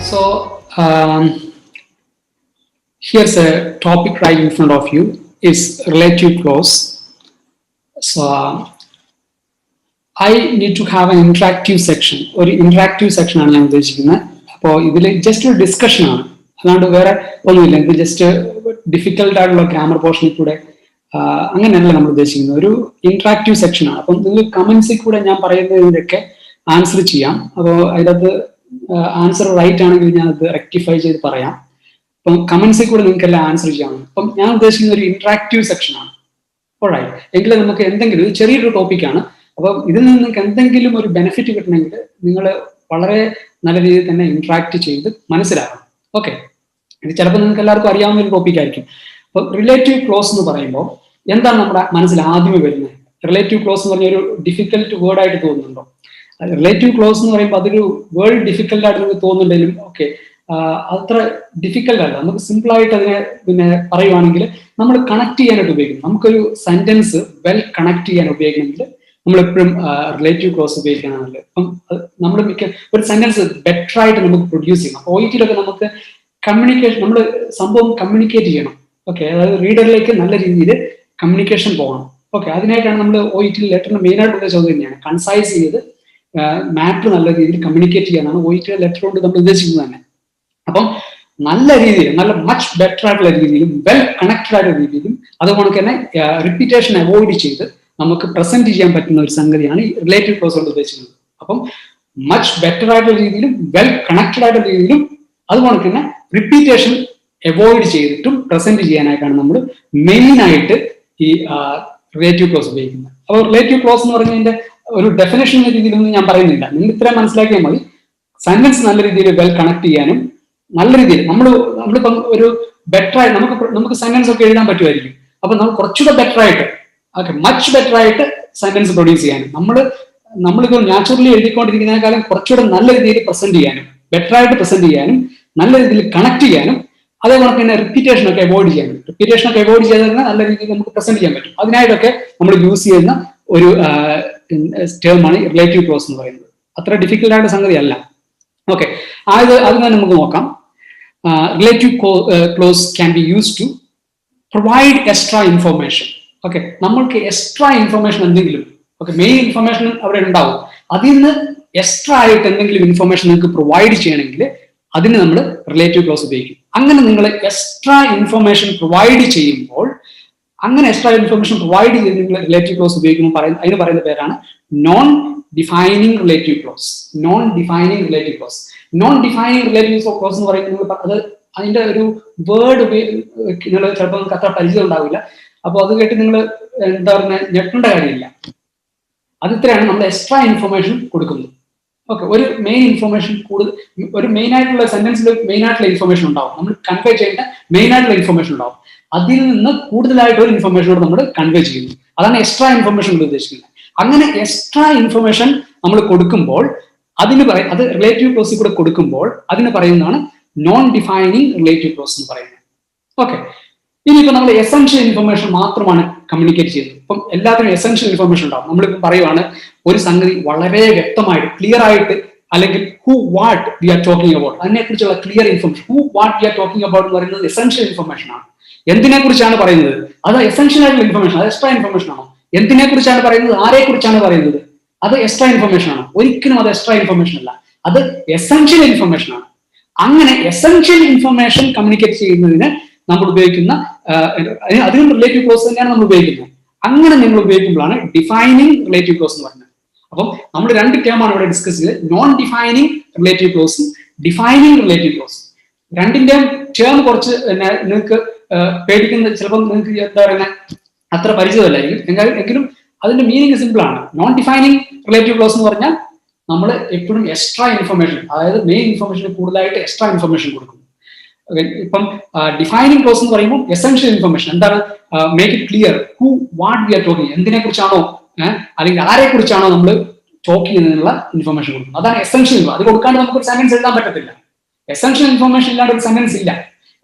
So here's a topic right in front of you is relative clause. So I need to have an interactive section. ഒരു interactive section ആണ് ഞാൻ ഉദ്ദേശിക്കുന്നത്. അപ്പോൾ ഇതിൽ just ഒരു discussion ആണ്, അല്ലാണ്ട് വേറെ ഒന്നുമില്ല. ഇത് ജസ്റ്റ് ഡിഫിക്കൽട്ട് ആയിട്ടുള്ള ഗ്രാമർ പോർഷനിൽ കൂടെ അങ്ങനെയല്ല നമ്മൾ ഉദ്ദേശിക്കുന്നത്. ഒരു ഇന്ററാക്റ്റീവ് സെക്ഷൻ ആണ്. അപ്പം നിങ്ങൾ കമന്റ്സിൽ കൂടെ ഞാൻ പറയുന്നതിൻ്റെയൊക്കെ ആൻസർ ചെയ്യാം. അപ്പോൾ അതിനകത്ത് ആൻസർ റൈറ്റ് ആണെങ്കിൽ ഞാൻ അത് റെക്ടിഫൈ ചെയ്ത് പറയാം. അപ്പം കമന്റ്സിൽ കൂടെ നിങ്ങൾക്ക് എല്ലാം ആൻസർ ചെയ്യാം. അപ്പം ഞാൻ ഉദ്ദേശിക്കുന്ന ഒരു ഇന്ററാക്റ്റീവ് സെക്ഷൻ ആണ്. ഓൾറൈറ്റ്, എങ്കിലും നമുക്ക് എന്തെങ്കിലും ഇത് ചെറിയൊരു ടോപ്പിക്കാണ്. അപ്പം ഇതിൽ നിന്ന് നിങ്ങൾക്ക് എന്തെങ്കിലും ഒരു ബെനിഫിറ്റ് കിട്ടണമെങ്കിൽ നിങ്ങൾ വളരെ നല്ല രീതിയിൽ തന്നെ ഇന്ററാക്ട് ചെയ്ത് മനസ്സിലാക്കണം. ഓക്കെ, ഇത് ചിലപ്പോൾ നിങ്ങൾക്ക് എല്ലാവർക്കും അറിയാവുന്ന ഒരു ടോപ്പിക് ആയിരിക്കും. അപ്പോൾ റിലേറ്റീവ് ക്ലോസ് എന്ന് പറയുമ്പോൾ എന്താണ് നമ്മുടെ മനസ്സിൽ ആദ്യമേ വരുന്നത്? റിലേറ്റീവ് ക്ലോസ് എന്ന് പറഞ്ഞ ഒരു ഡിഫിക്കൽട്ട് വേർഡ് ആയിട്ട് തോന്നുന്നുണ്ടോ? റിലേറ്റീവ് ക്ലോസ് എന്ന് പറയുമ്പോൾ അതൊരു വേർഡ് ഡിഫിക്കൽട്ട് ആയിട്ട് നിങ്ങൾക്ക് തോന്നുന്നുണ്ടെങ്കിലും ഓക്കെ, അത്ര ഡിഫിക്കൽട്ട് അല്ല. നമുക്ക് സിമ്പിൾ ആയിട്ട് അതിനെ പറയുവാണെങ്കിൽ നമ്മൾ കണക്ട് ചെയ്യാനായിട്ട് ഉപയോഗിക്കും. നമുക്കൊരു സെന്റൻസ് വെൽ കണക്ട് ചെയ്യാൻ ഉപയോഗിക്കണമെങ്കിൽ നമ്മളെപ്പോഴും റിലേറ്റീവ് ക്ലോസ് ഉപയോഗിക്കാനാണല്ലോ. അപ്പം നമ്മൾ ഒരു സെന്റൻസ് ബെറ്റർ ആയിട്ട് നമുക്ക് പ്രൊഡ്യൂസ് ചെയ്യണം. OET-ലൊക്കെ നമുക്ക് കമ്മ്യൂണിക്കേഷൻ, നമ്മൾ സംഭവം കമ്മ്യൂണിക്കേറ്റ് ചെയ്യണം. ഓക്കെ, അതായത് റീഡറിലേക്ക് നല്ല രീതിയിൽ കമ്മ്യൂണിക്കേഷൻ പോകണം. ഓക്കെ, അതിനായിട്ടാണ് നമ്മൾ OET ലെറ്ററിന് മെയിൻ ആയിട്ടുള്ള ചോദ്യം തന്നെയാണ് കൺസൈസ് ചെയ്ത് മാറ്റർ നല്ല രീതിയിൽ കമ്മ്യൂണിക്കേറ്റ് ചെയ്യാനാണ് OET ലെറ്റർ കൊണ്ട് നമ്മൾ ഉദ്ദേശിക്കുന്നത് തന്നെ. അപ്പം നല്ല രീതിയിൽ, നല്ല മച്ച് ബെറ്റർ ആയിട്ടുള്ള രീതിയിലും വെൽ കണക്റ്റഡ് ആയിട്ടുള്ള രീതിയിലും അതുപോലെ തന്നെ റിപ്പീറ്റേഷൻ അവോയ്ഡ് ചെയ്ത് നമുക്ക് പ്രസന്റ് ചെയ്യാൻ പറ്റുന്ന ഒരു സംഗതിയാണ് ഈ റിലേറ്റീവ് ക്ലോസ് കൊണ്ട് ഉദ്ദേശിക്കുന്നത്. അപ്പം മച്ച് ബെറ്റർ ആയിട്ടുള്ള രീതിയിലും വെൽ കണക്റ്റഡ് ആയിട്ടുള്ള രീതിയിലും അതുപോലെ തന്നെ റിപ്പീറ്റേഷൻ അവോയ്ഡ് ചെയ്തിട്ടും പ്രസന്റ് ചെയ്യാനായിട്ടാണ് നമ്മൾ മെയിൻ ആയിട്ട് ഈ റിലേറ്റീവ് ക്ലോസ് ഉപയോഗിക്കുന്നത്. അപ്പോൾ റിലേറ്റീവ് ക്ലോസ് എന്ന് പറഞ്ഞതിന്റെ ഒരു ഡെഫിനേഷൻ രീതിയിലൊന്നും ഞാൻ പറയുന്നില്ല. നിങ്ങൾ ഇത്രയും മനസ്സിലാക്കിയാൽ മതി. സെന്റൻസ് നല്ല രീതിയിൽ വെൽ കണക്ട് ചെയ്യാനും നല്ല രീതിയിൽ നമ്മളിപ്പം ഒരു ബെറ്റർ ആയിട്ട് നമുക്ക് സെന്റൻസ് ഒക്കെ എഴുതാൻ പറ്റുമായിരിക്കും. അപ്പൊ നമ്മൾ കുറച്ചുകൂടെ ബെറ്റർ ആയിട്ട്, ഓക്കെ, മച്ച് ബെറ്റർ ആയിട്ട് സെന്റൻസ് പ്രൊഡ്യൂസ് ചെയ്യാനും നമ്മളിത് നാച്ചുറലി എഴുതിക്കൊണ്ടിരിക്കുന്നതിനേക്കാളും കുറച്ചുകൂടെ നല്ല രീതിയിൽ പ്രസന്റ് ചെയ്യാനും ബെറ്റർ ആയിട്ട് പ്രസന്റ് ചെയ്യാനും നല്ല രീതിയിൽ കണക്ട് ചെയ്യാനും അതേപോലെ തന്നെ റിപ്പീറ്റേഷൻ ഒക്കെ അവോയ്ഡ് ചെയ്യാനും ചെയ്താൽ നല്ല രീതിയിൽ നമുക്ക് പ്രസന്റ് ചെയ്യാൻ പറ്റും. അതിനായിട്ടൊക്കെ നമ്മൾ യൂസ് ചെയ്യുന്ന ഒരു ടേമാണ് റിലേറ്റീവ് ക്ലോസ് എന്ന് പറയുന്നത്. അത്ര ഡിഫിക്കൽട്ട് ആയിട്ട് സംഗതി അല്ല. ഓക്കെ, അതിനെ നമുക്ക് നോക്കാം. Relative clause can be use to provide extra information. Okay, നമ്മൾക്ക് എക്സ്ട്രാ ഇൻഫർമേഷൻ എന്തെങ്കിലും, ഓക്കെ, മെയിൻ ഇൻഫർമേഷൻ അവിടെ ഉണ്ടാവും, അതിൽ നിന്ന് എക്സ്ട്രാ ആയിട്ട് എന്തെങ്കിലും ഇൻഫർമേഷൻ നിങ്ങൾക്ക് പ്രൊവൈഡ് ചെയ്യണമെങ്കിൽ അതിന് നമ്മൾ റിലേറ്റീവ് ക്ലോസ് ഉപയോഗിക്കും. അങ്ങനെ നിങ്ങൾ എക്സ്ട്രാ ഇൻഫർമേഷൻ പ്രൊവൈഡ് ചെയ്യുമ്പോൾ, അങ്ങനെ എക്സ്ട്രാ ഇൻഫർമേഷൻ പ്രൊവൈഡ് ചെയ്ത് നിങ്ങൾ റിലേറ്റീവ് ക്ലോസ് ഉപയോഗിക്കുമ്പോൾ അതിന് പറയുന്ന പേരാണ് non defining relative close. Non defining relative clause എന്ന് പറയുന്നത് അത് അതിന്റെ ഒരു വേർഡ് നിങ്ങൾ ചിലപ്പോൾ നിങ്ങൾക്ക് അത്ര പരിചയം ഉണ്ടാവില്ല. അപ്പോൾ അത് കേട്ട് നിങ്ങൾ എന്താ പറയുക, ഞെട്ടേണ്ട കാര്യമില്ല. അത് ഇത്രയാണ് നമ്മൾ എക്സ്ട്രാ ഇൻഫർമേഷൻ കൊടുക്കുന്നത്. ഓക്കെ, ഒരു മെയിൻ ഇൻഫർമേഷൻ ഒരു മെയിൻ ആയിട്ടുള്ള സെന്റൻസിൽ മെയിൻ ആയിട്ടുള്ള ഇൻഫർമേഷൻ ഉണ്ടാവും, നമ്മൾ കൺവേ ചെയ്യേണ്ട മെയിൻ ആയിട്ടുള്ള ഇൻഫർമേഷൻ ഉണ്ടാവും. അതിൽ നിന്ന് കൂടുതലായിട്ടൊരു ഇൻഫർമേഷനോട് നമ്മൾ കൺവേ ചെയ്യുന്നു. അതാണ് എക്സ്ട്രാ ഇൻഫർമേഷൻ കൊണ്ട് ഉദ്ദേശിക്കുന്നത്. അങ്ങനെ എക്സ്ട്രാ ഇൻഫർമേഷൻ നമ്മൾ കൊടുക്കുമ്പോൾ അത് റിലേറ്റീവ് ക്ലോസിൽ കൂടെ കൊടുക്കുമ്പോൾ അതിന് പറയുന്നതാണ് നോൺ ഡിഫൈനിങ് റിലേറ്റീവ് ക്ലോസ് എന്ന് പറയുന്നത്. ഓക്കെ, ഇനിയിപ്പോൾ നമ്മൾ എസെൻഷ്യൽ ഇൻഫർമേഷൻ മാത്രമാണ് കമ്മ്യൂണിക്കേറ്റ് ചെയ്യുന്നത്. ഇപ്പം എല്ലാത്തിനും എസെൻഷ്യൽ ഇൻഫർമേഷൻ ഉണ്ടാവും. നമ്മളിപ്പോൾ പറയുവാണ് ഒരു സംഗതി വളരെ വ്യക്തമായിട്ട് ക്ലിയർ ആയിട്ട്, അല്ലെങ്കിൽ who what we are talking about, അതിനെക്കുറിച്ചുള്ള clear information, who what we are talking about എന്ന് പറയുന്നത് എസെൻഷ്യൽ ഇൻഫർമേഷൻ ആണ്. എന്തിനെ കുറിച്ചാണ് പറയുന്നത്? അത് എസെൻഷ്യൽ ആയിട്ടുള്ള ഇൻഫർമേഷൻ, അത് എക്സ്ട്രാ ഇൻഫർമേഷൻ ആണോ? എന്തിനെ കുറിച്ചാണ് പറയുന്നത്, ആരെ കുറിച്ചാണ് പറയുന്നത്, അത് എക്സ്ട്രാ ഇൻഫർമേഷൻ ആണ്? ഒരിക്കലും അത് എക്സ്ട്രാ ഇൻഫർമേഷൻ അല്ല, അത് എസെൻഷ്യൽ ഇൻഫർമേഷൻ ആണ്. അങ്ങനെ എസെൻഷ്യൽ ഇൻഫർമേഷൻ കമ്മ്യൂണിക്കേറ്റ് ചെയ്യുന്നതിന് നമ്മൾ ഉപയോഗിക്കുന്ന അതിനും റിലേറ്റീവ് ക്ലോസ് തന്നെയാണ് നമ്മൾ ഉപയോഗിക്കുന്നത്. അങ്ങനെ നിങ്ങൾ ഉപയോഗിക്കുമ്പോഴാണ് ഡിഫൈനിങ് റിലേറ്റീവ് ക്ലോസ് എന്ന് പറയുന്നത്. അപ്പം നമ്മൾ രണ്ട് ടേമാണ് ഇവിടെ ഡിസ്കസ് ചെയ്തത്, നോൺ ഡിഫൈനിങ് റിലേറ്റീവ് ക്ലോസും ഡിഫൈനിങ് റിലേറ്റീവ് ക്ലോസും. രണ്ടിന്റെയും ടേം കുറച്ച് നിങ്ങൾക്ക് പേടിക്കുന്ന, ചിലപ്പോൾ നിങ്ങൾക്ക് എന്താ പറയുന്നത് അത്ര പരിചിതമല്ലായിരിക്കും, എങ്കിലും അതിന്റെ മീനിങ് സിമ്പിൾ ആണ്. നോൺ ഡിഫൈനിങ് റിലേറ്റീവ് ക്ലോസ് എന്ന് പറഞ്ഞാൽ നമ്മൾ എപ്പോഴും എക്സ്ട്രാ ഇൻഫർമേഷൻ, അതായത് മെയിൻ ഇൻഫർമേഷന് കൂടുതലായിട്ട് എക്സ്ട്രാ ഇൻഫർമേഷൻ കൊടുക്കും. ഇപ്പം ഡിഫൈനിങ് ക്ലോസ് എന്ന് പറയുമ്പോൾ എസെൻഷ്യൽ ഇൻഫർമേഷൻ എന്താണ്, make it clear who what we are talking, എന്തിനെ കുറിച്ചാണോ അല്ലെങ്കിൽ ആരെ കുറിച്ചാണോ നമ്മൾ ടോക്ക് ചെയ്യുന്നതിനുള്ള ഇൻഫർമേഷൻ കൊടുക്കുന്നത്, അതാണ് എസെൻഷ്യൽ. അത് കൊടുക്കാണ്ട് നമുക്ക് ഒരു സെന്റൻസ് എഴുതാൻ പറ്റത്തില്ല. എസെൻഷ്യൽ ഇൻഫർമേഷൻ ഇല്ലാണ്ട് ഒരു സെന്റൻസ് ഇല്ല.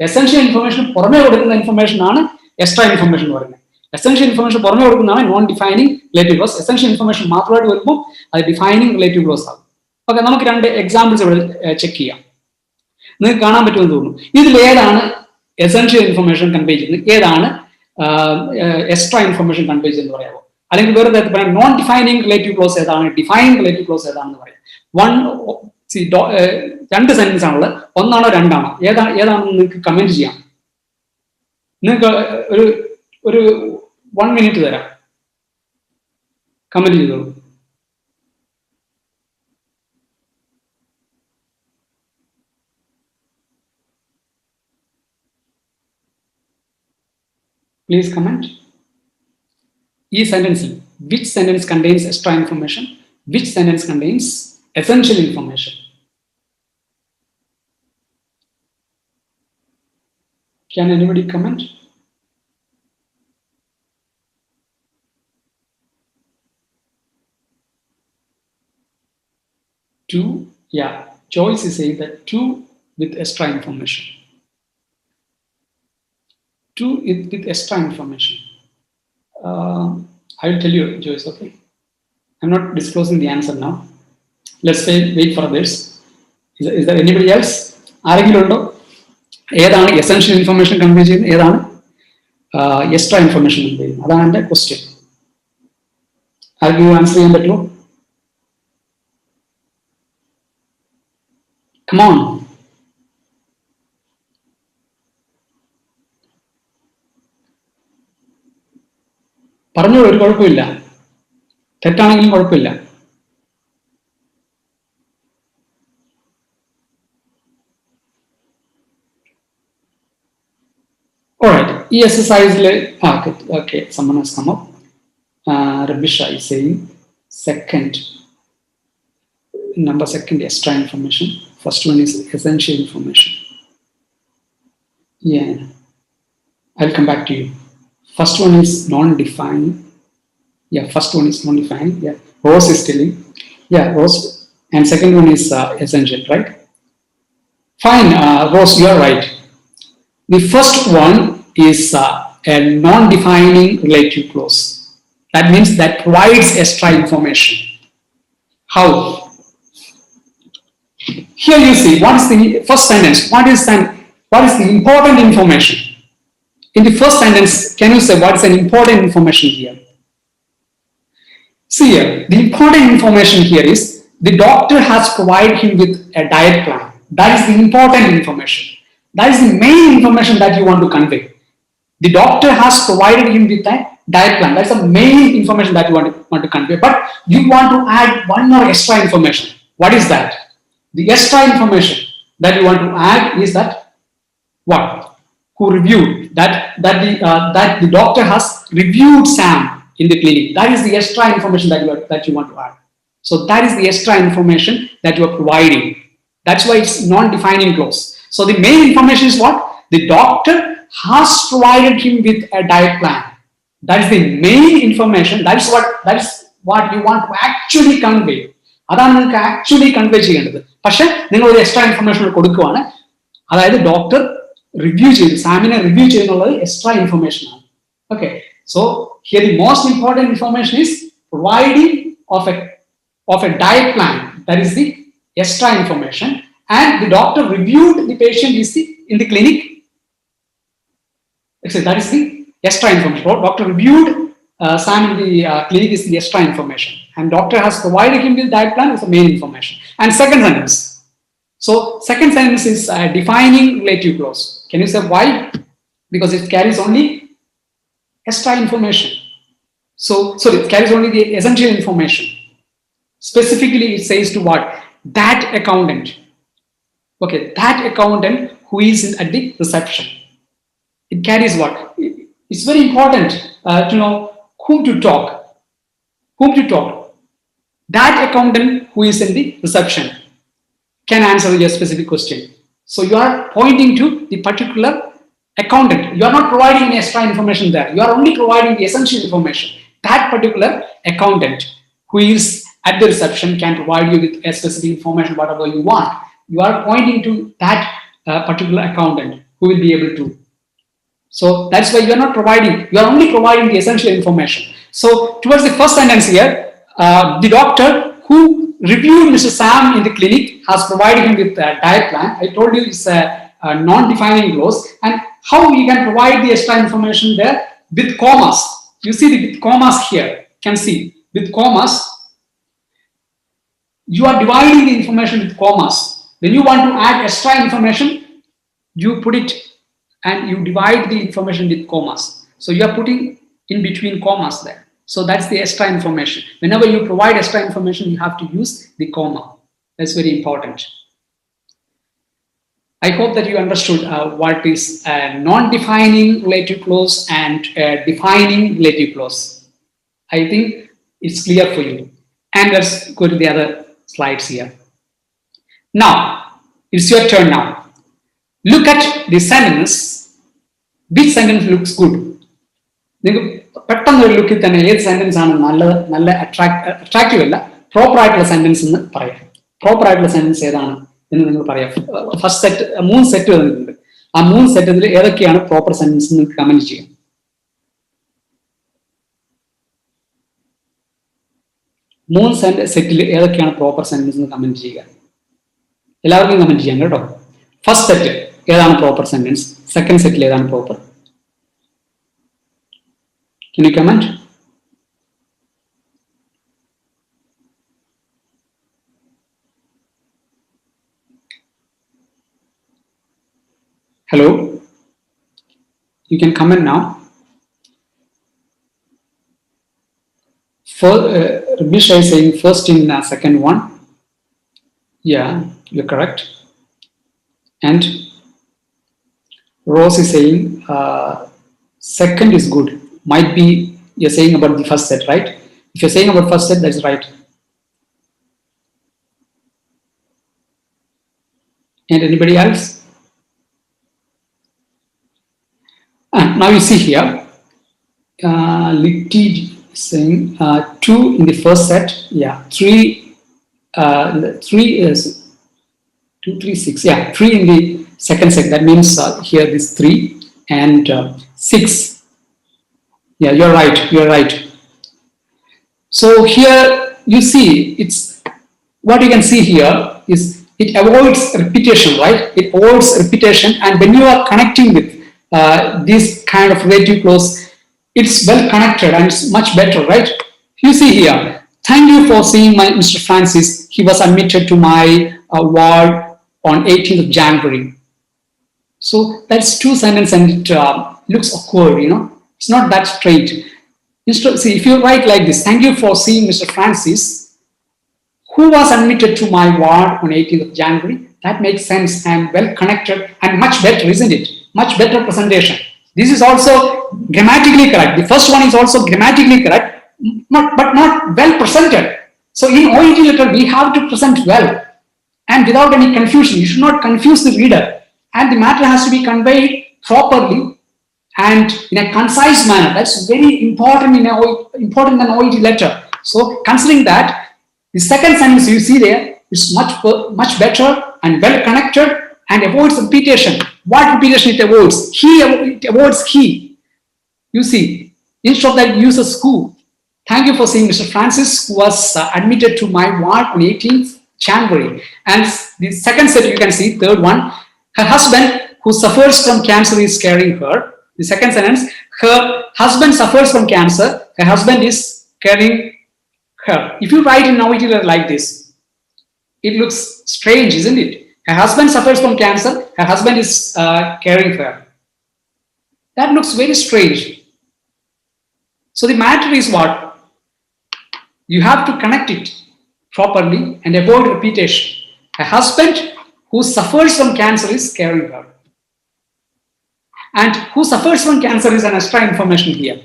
എസെൻഷ്യൽ ഇൻഫർമേഷൻ പുറമെ കൊടുക്കുന്ന ഇൻഫർമേഷൻ ആണ് എക്സ്ട്രാ ഇൻഫർമേഷൻ എന്ന് പറയുന്നത്. എസെൻഷ്യൽ ഇൻഫർമേഷൻ പുറമെ കൊടുക്കുന്നതാണ് non defining relative close. Essential information മാത്രമായിട്ട് വരുമ്പോൾ അത് ഡിഫൈനിങ് റിലേറ്റീവ് ക്ലോസ് ആകും. ഓക്കെ, നമുക്ക് രണ്ട് എക്സാമ്പിൾസ് ഇവിടെ ചെക്ക് ചെയ്യാം. നിങ്ങൾക്ക് കാണാൻ പറ്റുമെന്ന് തോന്നുന്നു. ഇതിൽ ഏതാണ് എസെൻഷ്യൽ ഇൻഫർമേഷൻ കൺവേ ചെയ്യുന്നത്, ഏതാണ് എക്സ്ട്രാ ഇൻഫർമേഷൻ കൺവേ ചെയ്യുന്നത് പറയാമോ? അല്ലെങ്കിൽ വേറെ തരത്തിൽ പറയാം, നോൺ ഡിഫൈനിങ് റിലേറ്റീവ് ക്ലോസ് ഏതാണ്, ഡിഫൈനിങ് റിലേറ്റീവ് ക്ലോസ് ഏതാണെന്ന് പറയാം. രണ്ട് സെന്റൻസ് ആണുള്ളത്, ഒന്നാണോ രണ്ടാണോ, ഏതാണെന്ന് നിങ്ങൾക്ക് കമന്റ് ചെയ്യാം. നിങ്ങൾക്ക് ഒരു 1 മിനിറ്റ് തരാം, കമന്റ് ചെയ്തോളൂ. Please comment. ഈ സെന്റൻസിൽ which sentence contains extra information, which sentence contains essential information? Can anybody comment? Two, yeah, Joyce is saying that 2 with extra information. 2 with extra information. I will tell you, Joyce, okay? I'm not disclosing the answer now. Let's say, wait for this. Is there anybody else? ആരെങ്കിലും ഉണ്ടോ? ഏതാണ് essential information convey ചെയ്യുന്നത്, ഏതാണ് extra information convey ചെയ്യുന്നത്? അതാണ് എൻ്റെ question. ആർക്കും answer ചെയ്യാൻ പറ്റുമോ? Come on. പറഞ്ഞോളൂ, ഒരു കുഴപ്പമില്ല, തെറ്റാണെങ്കിലും കുഴപ്പമില്ല. Alright, ഈ എക്സസൈസിൽ okay, someone has come up. Rabisha is saying number second extra information, first one is essential information. Yeah, I'll come back to you. First one is non-defined. Yeah, first one is non-defined. Yeah, Rose is telling. Yeah, Rose. And second one is essential, right? Fine, Rose, you are right. The first one is a non-defining relative clause. That means that provides extra information. How? Here you see, what is the first sentence? What is the important information? In the first sentence, can you say what is an important information here? See here, the important information here is the doctor has provided him with a diet plan. That is the important information. That is the main information that you want to convey. The doctor has provided him with a diet plan. That's the main information that you want to convey. But you want to add one more extra information. What is that? The extra information that you want to add is that what? Who reviewed that the doctor has reviewed Sam in the clinic. That is the extra information that you want to add. So that is the extra information that you are providing. That's why it's non-defining clause. So the main information is what? The doctor has provided him with a diet plan. That is the main information. That is what you want to actually convey. അതാണ് നിങ്ങൾക്ക് actually convey ചെയ്യേണ്ടത്. പക്ഷെ നിങ്ങൾ ഒരു extra information കൊടുക്കുവാണ്. അതായത് doctor review ചെയ്തു, സാമിനെ review ചെയ്യുന്നുള്ളത് extra information ആണ്. Okay, so here the most important information is providing of A diet plan. That is the extra information, and the doctor reviewed the patient in the clinic. That is the extra information. Doctor reviewed Sam in the clinic is the extra information, and doctor has provided him with diet plan is the main information. And second sentence. So second sentence is defining relative clause. Can you say why? Because it carries only extra information. So it carries only the essential information. Specifically, it says to what? That accountant. Okay, that accountant who is at the reception. It carries what? It's very important to know whom to talk. That accountant who is in the reception can answer your specific question. So you are pointing to the particular accountant. You are not providing any extra information there. You are only providing the essential information. That particular accountant who is at the reception can provide you with a specific information, whatever you want. You are pointing to that particular accountant who will be able to. So that's why you are not providing, you are only providing the essential information. So towards the first sentence here, the doctor who reviewed Mr. Sam in the clinic, has provided him with a diet plan. I told you it's a non-defining clause, and how you can provide the extra information there with commas. You see the with commas here. You can see with commas. You are dividing the information with commas. When you want to add extra information, you put it and you divide the information with commas. So you are putting in between commas there. So that's the extra information. Whenever you provide extra information, you have to use the comma. That's very important. I hope that you understood what is a non-defining relative clause and a defining relative clause. I think it's clear for you. And let's go to the other slides here. Now, it's your turn now. Look at the sentence. Which sentence looks good? പെട്ടെന്ന് ലുക്കിൽ തന്നെ ഏത് sentence ആണ് നല്ല attractive അല്ല, proper ആയിട്ടുള്ള sentence എന്ന് പറയാം. പ്രോപ്പർ ആയിട്ടുള്ള സെന്റൻസ് ഏതാണ് എന്ന് നിങ്ങൾ പറയാം. ഫസ്റ്റ് സെറ്റ് 3 സെറ്റ് വന്നിട്ടുണ്ട്. ആ 3 സെറ്റിൽ ഏതൊക്കെയാണ് പ്രോപ്പർ സെന്റൻസ് എന്ന് കമന്റ് ചെയ്യാം. 3 സെറ്റിൽ ഏതൊക്കെയാണ് പ്രോപ്പർ സെന്റൻസ് എന്ന് കമന്റ് ചെയ്യുക. എല്ലാവർക്കും കമന്റ് ചെയ്യാം കേട്ടോ. ഫസ്റ്റ് സെറ്റ് ഏതാണ് പ്രോപ്പർ സെന്റൻസ്, സെക്കൻഡ് സെറ്റിൽ ഏതാണ് proper? Can you comment? Hello? You can comment now. Rabisha is saying first in second one. Yeah, you're correct. And Rose is saying second is good. Might be you're saying about the first set, right? If you're saying about first set, that's right. And anybody else? Now you see here, Litty saying 2 in the first set. Yeah, 3 is 2, 3, 6. Yeah, 3 in the second set. That means here this 3 and 6. Yeah, you're right. You're right. So here you see, it's what you can see here is it avoids repetition, right? It avoids repetition, and when you are connecting with this kind of relative clause, it's well connected and it's much better, right? You see here, thank you for seeing my Mr. Francis. He was admitted to my ward on 18th of January. So that's 2 sentences and it looks awkward, you know. It's not that straight. See, if you write like this, thank you for seeing Mr. Francis, who was admitted to my ward on 18th of January. That makes sense and well connected and much better, isn't it? Much better presentation. This is also grammatically correct. The first one is also grammatically correct, but not well presented. So in OET letter, we have to present well and without any confusion. You should not confuse the reader, and the matter has to be conveyed properly and in a concise manner. That's very important in an OET letter. So considering that, the second sentence you see there is much better and well connected and avoids repetition. What repetition it avoids? It avoids he. You see, instead of that, it uses who. Thank you for seeing Mr. Francis, who was admitted to my ward on 18th January. And the second set you can see, third one, her husband who suffers from cancer is caring her. The second sentence, her husband suffers from cancer, her husband is caring her. If you write in OET like this, it looks strange, isn't it? Her husband suffers from cancer, her husband is caring her. That looks very strange. So the matter is what? You have to connect it properly and avoid repetition. A husband who suffers from cancer is caring her. And who suffers from cancer is an extra information here.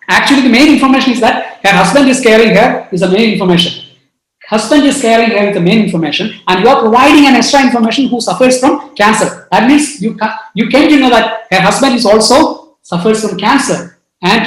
Actually, the main information is that her husband is caring her is the main information. Husband is caring her is the main information, and you are providing an extra information who suffers from cancer. That means you came to know that her husband is also suffers from cancer, and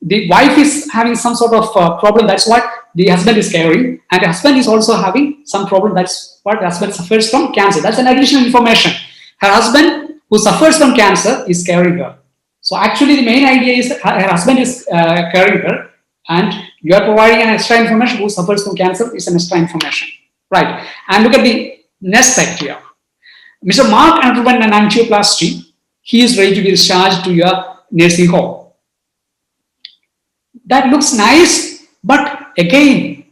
the wife is having some sort of problem. That's what the husband is caring, and the husband is also having some problem. That's what the husband suffers from cancer. That's an additional information. Her husband who suffers from cancer is caring her. So actually the main idea is her husband is caring her, and you are providing an extra information who suffers from cancer is an extra information. Right. And look at the next fact here. Mr. Mark underwent an angioplasty. He is ready to be discharged to your nursing home. That looks nice, but again,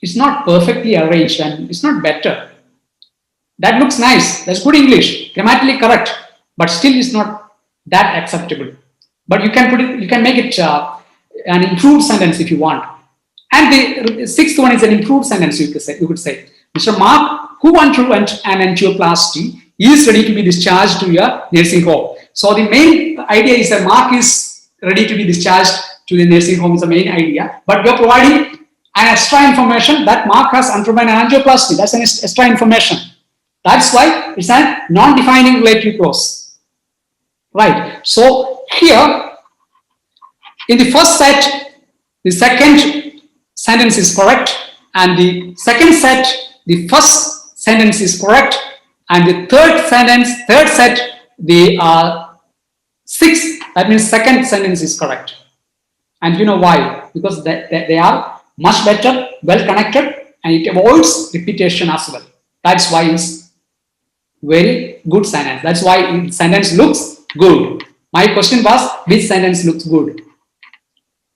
it's not perfectly arranged and it's not better. That looks nice. That's good English, grammatically correct, but still it's not that acceptable. But you can put it, you can make it an improved sentence if you want. And the sixth one is an improved sentence. You could say, Mr. Mark, who underwent an angioplasty, is ready to be discharged to your nursing home. So the main idea is that Mark is ready to be discharged to the nursing home is the main idea. But we are providing an extra information that Mark has undergone an angioplasty. That's an extra information. That's why it's a non-defining relative clause. Right. So here, in the first set, the second sentence is correct, and the second set, the first sentence is correct, and the third set, the sixth, that means second sentence is correct. And you know why? Because they are much better, well connected, and it avoids repetition as well. That's why it's very good sentence. That's why sentence looks good. My question was, which sentence looks good?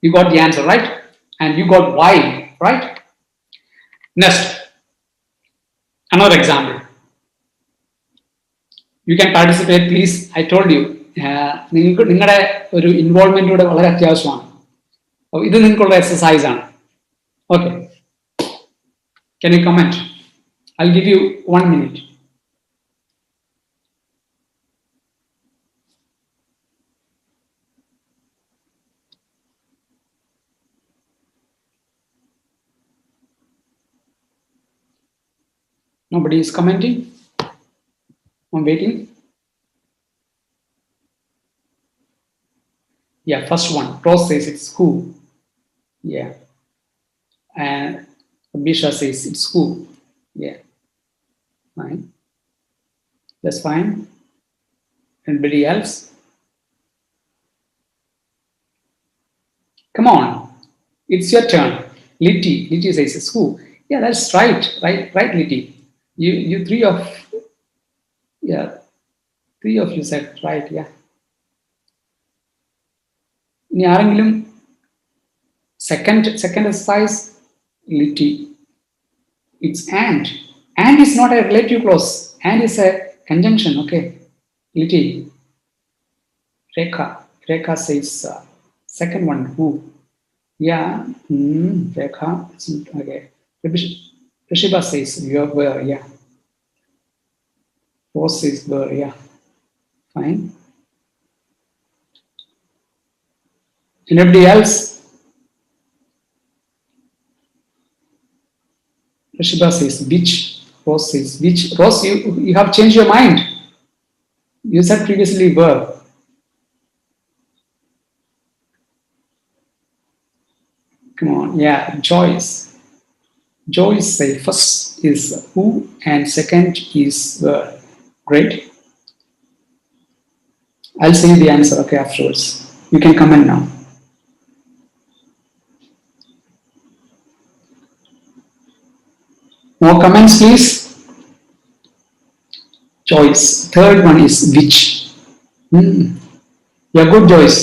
You got the answer, right? And you got why, right? Next, another example. You can participate, please. I told you, നിങ്ങളുടെ ഒരു involvement ഇവിടെ വളരെ അത്യാവശ്യമാണ്. ഇത് നിങ്ങൾക്കുള്ള exercise ആണ്. Okay, can you comment? I'll give you 1 minute. Nobody is commenting. I'm waiting. Yeah, first one. Ross says it's who. Yeah. And Bisha says it's who. Yeah. Fine. That's fine. Anybody else? Come on. It's your turn. Litty says it's who. Yeah, that's right. Right, Litty. You three of you said right, yeah. ഇനി ആരെങ്കിലും second exercise, Litty. It's and. And is not a relative clause. And is a conjunction, okay. Litty. Rekha says second one, who. Yeah, Rekha. Okay. Rishiba says where, yeah. Rose says where, yeah. Fine. Anybody else? Rishiba says which. Rose says which. Rose, you have changed your mind. You said previously were. Come on, yeah, Joyce. Joyce say first is who and second is were. Great. I'll say the answer, okay, afterwards. You can comment now. More comments, please. Joyce. Third one is which. Yeah, good, Joyce.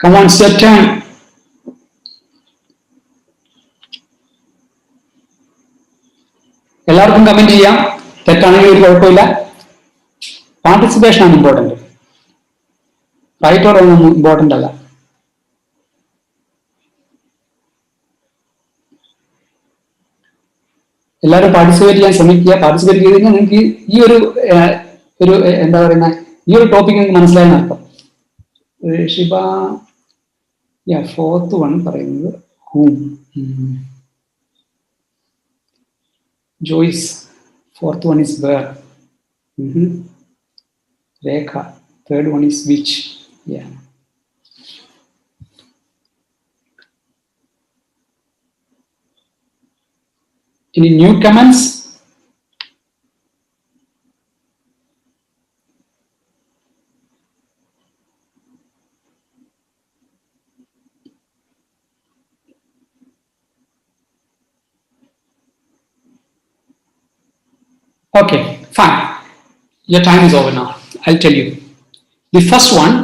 Come on, it's your turn. എല്ലാവർക്കും comment ചെയ്യാം. തെറ്റാണെങ്കിൽ ഒരു കുഴപ്പമില്ല. Participation ആണ് important. Right or ഒന്നും important അല്ല. എല്ലാവരും participate ചെയ്യാൻ ശ്രമിക്കുക. പാർട്ടിസിപ്പേറ്റ് ചെയ്ത് കഴിഞ്ഞാൽ നിങ്ങൾക്ക് ഈ ഒരു എന്താ പറയുന്ന ഈ ഒരു ടോപ്പിക് നിങ്ങൾക്ക് മനസ്സിലായെന്ന് അർത്ഥം. ഷിബ, ഫോർത്ത് വൺ പറയുന്നത് ഹൂം. Joyce, fourth one is where. Rekha, third one is which. Yeah. Any new comments? Okay, fine. Your time is over now. I'll tell you. The first one,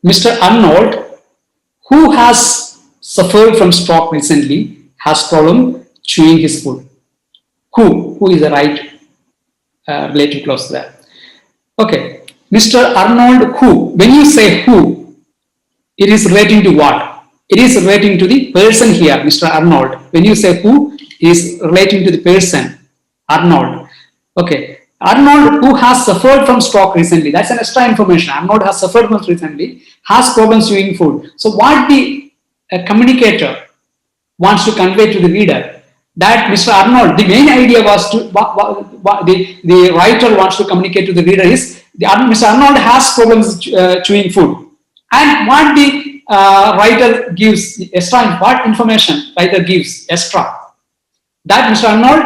Mr. Arnold, who has suffered from stroke recently, has problem chewing his food. Who is the right relative clause there? Okay, Mr. Arnold, who. When you say who, it is relating to what? It is relating to the person here, Mr. Arnold. When you say who, it is relating to the person, Arnold. Okay, Arnold, who has suffered from stroke recently. That's an extra information. Arnold has suffered from recently, has problems chewing food. So what the communicator wants to convey to the reader, that Mr. Arnold, the main idea was to, the writer wants to communicate to the reader is, Mr. Arnold has problems chewing food. And what the writer gives extra, what information writer gives extra? That Mr. Arnold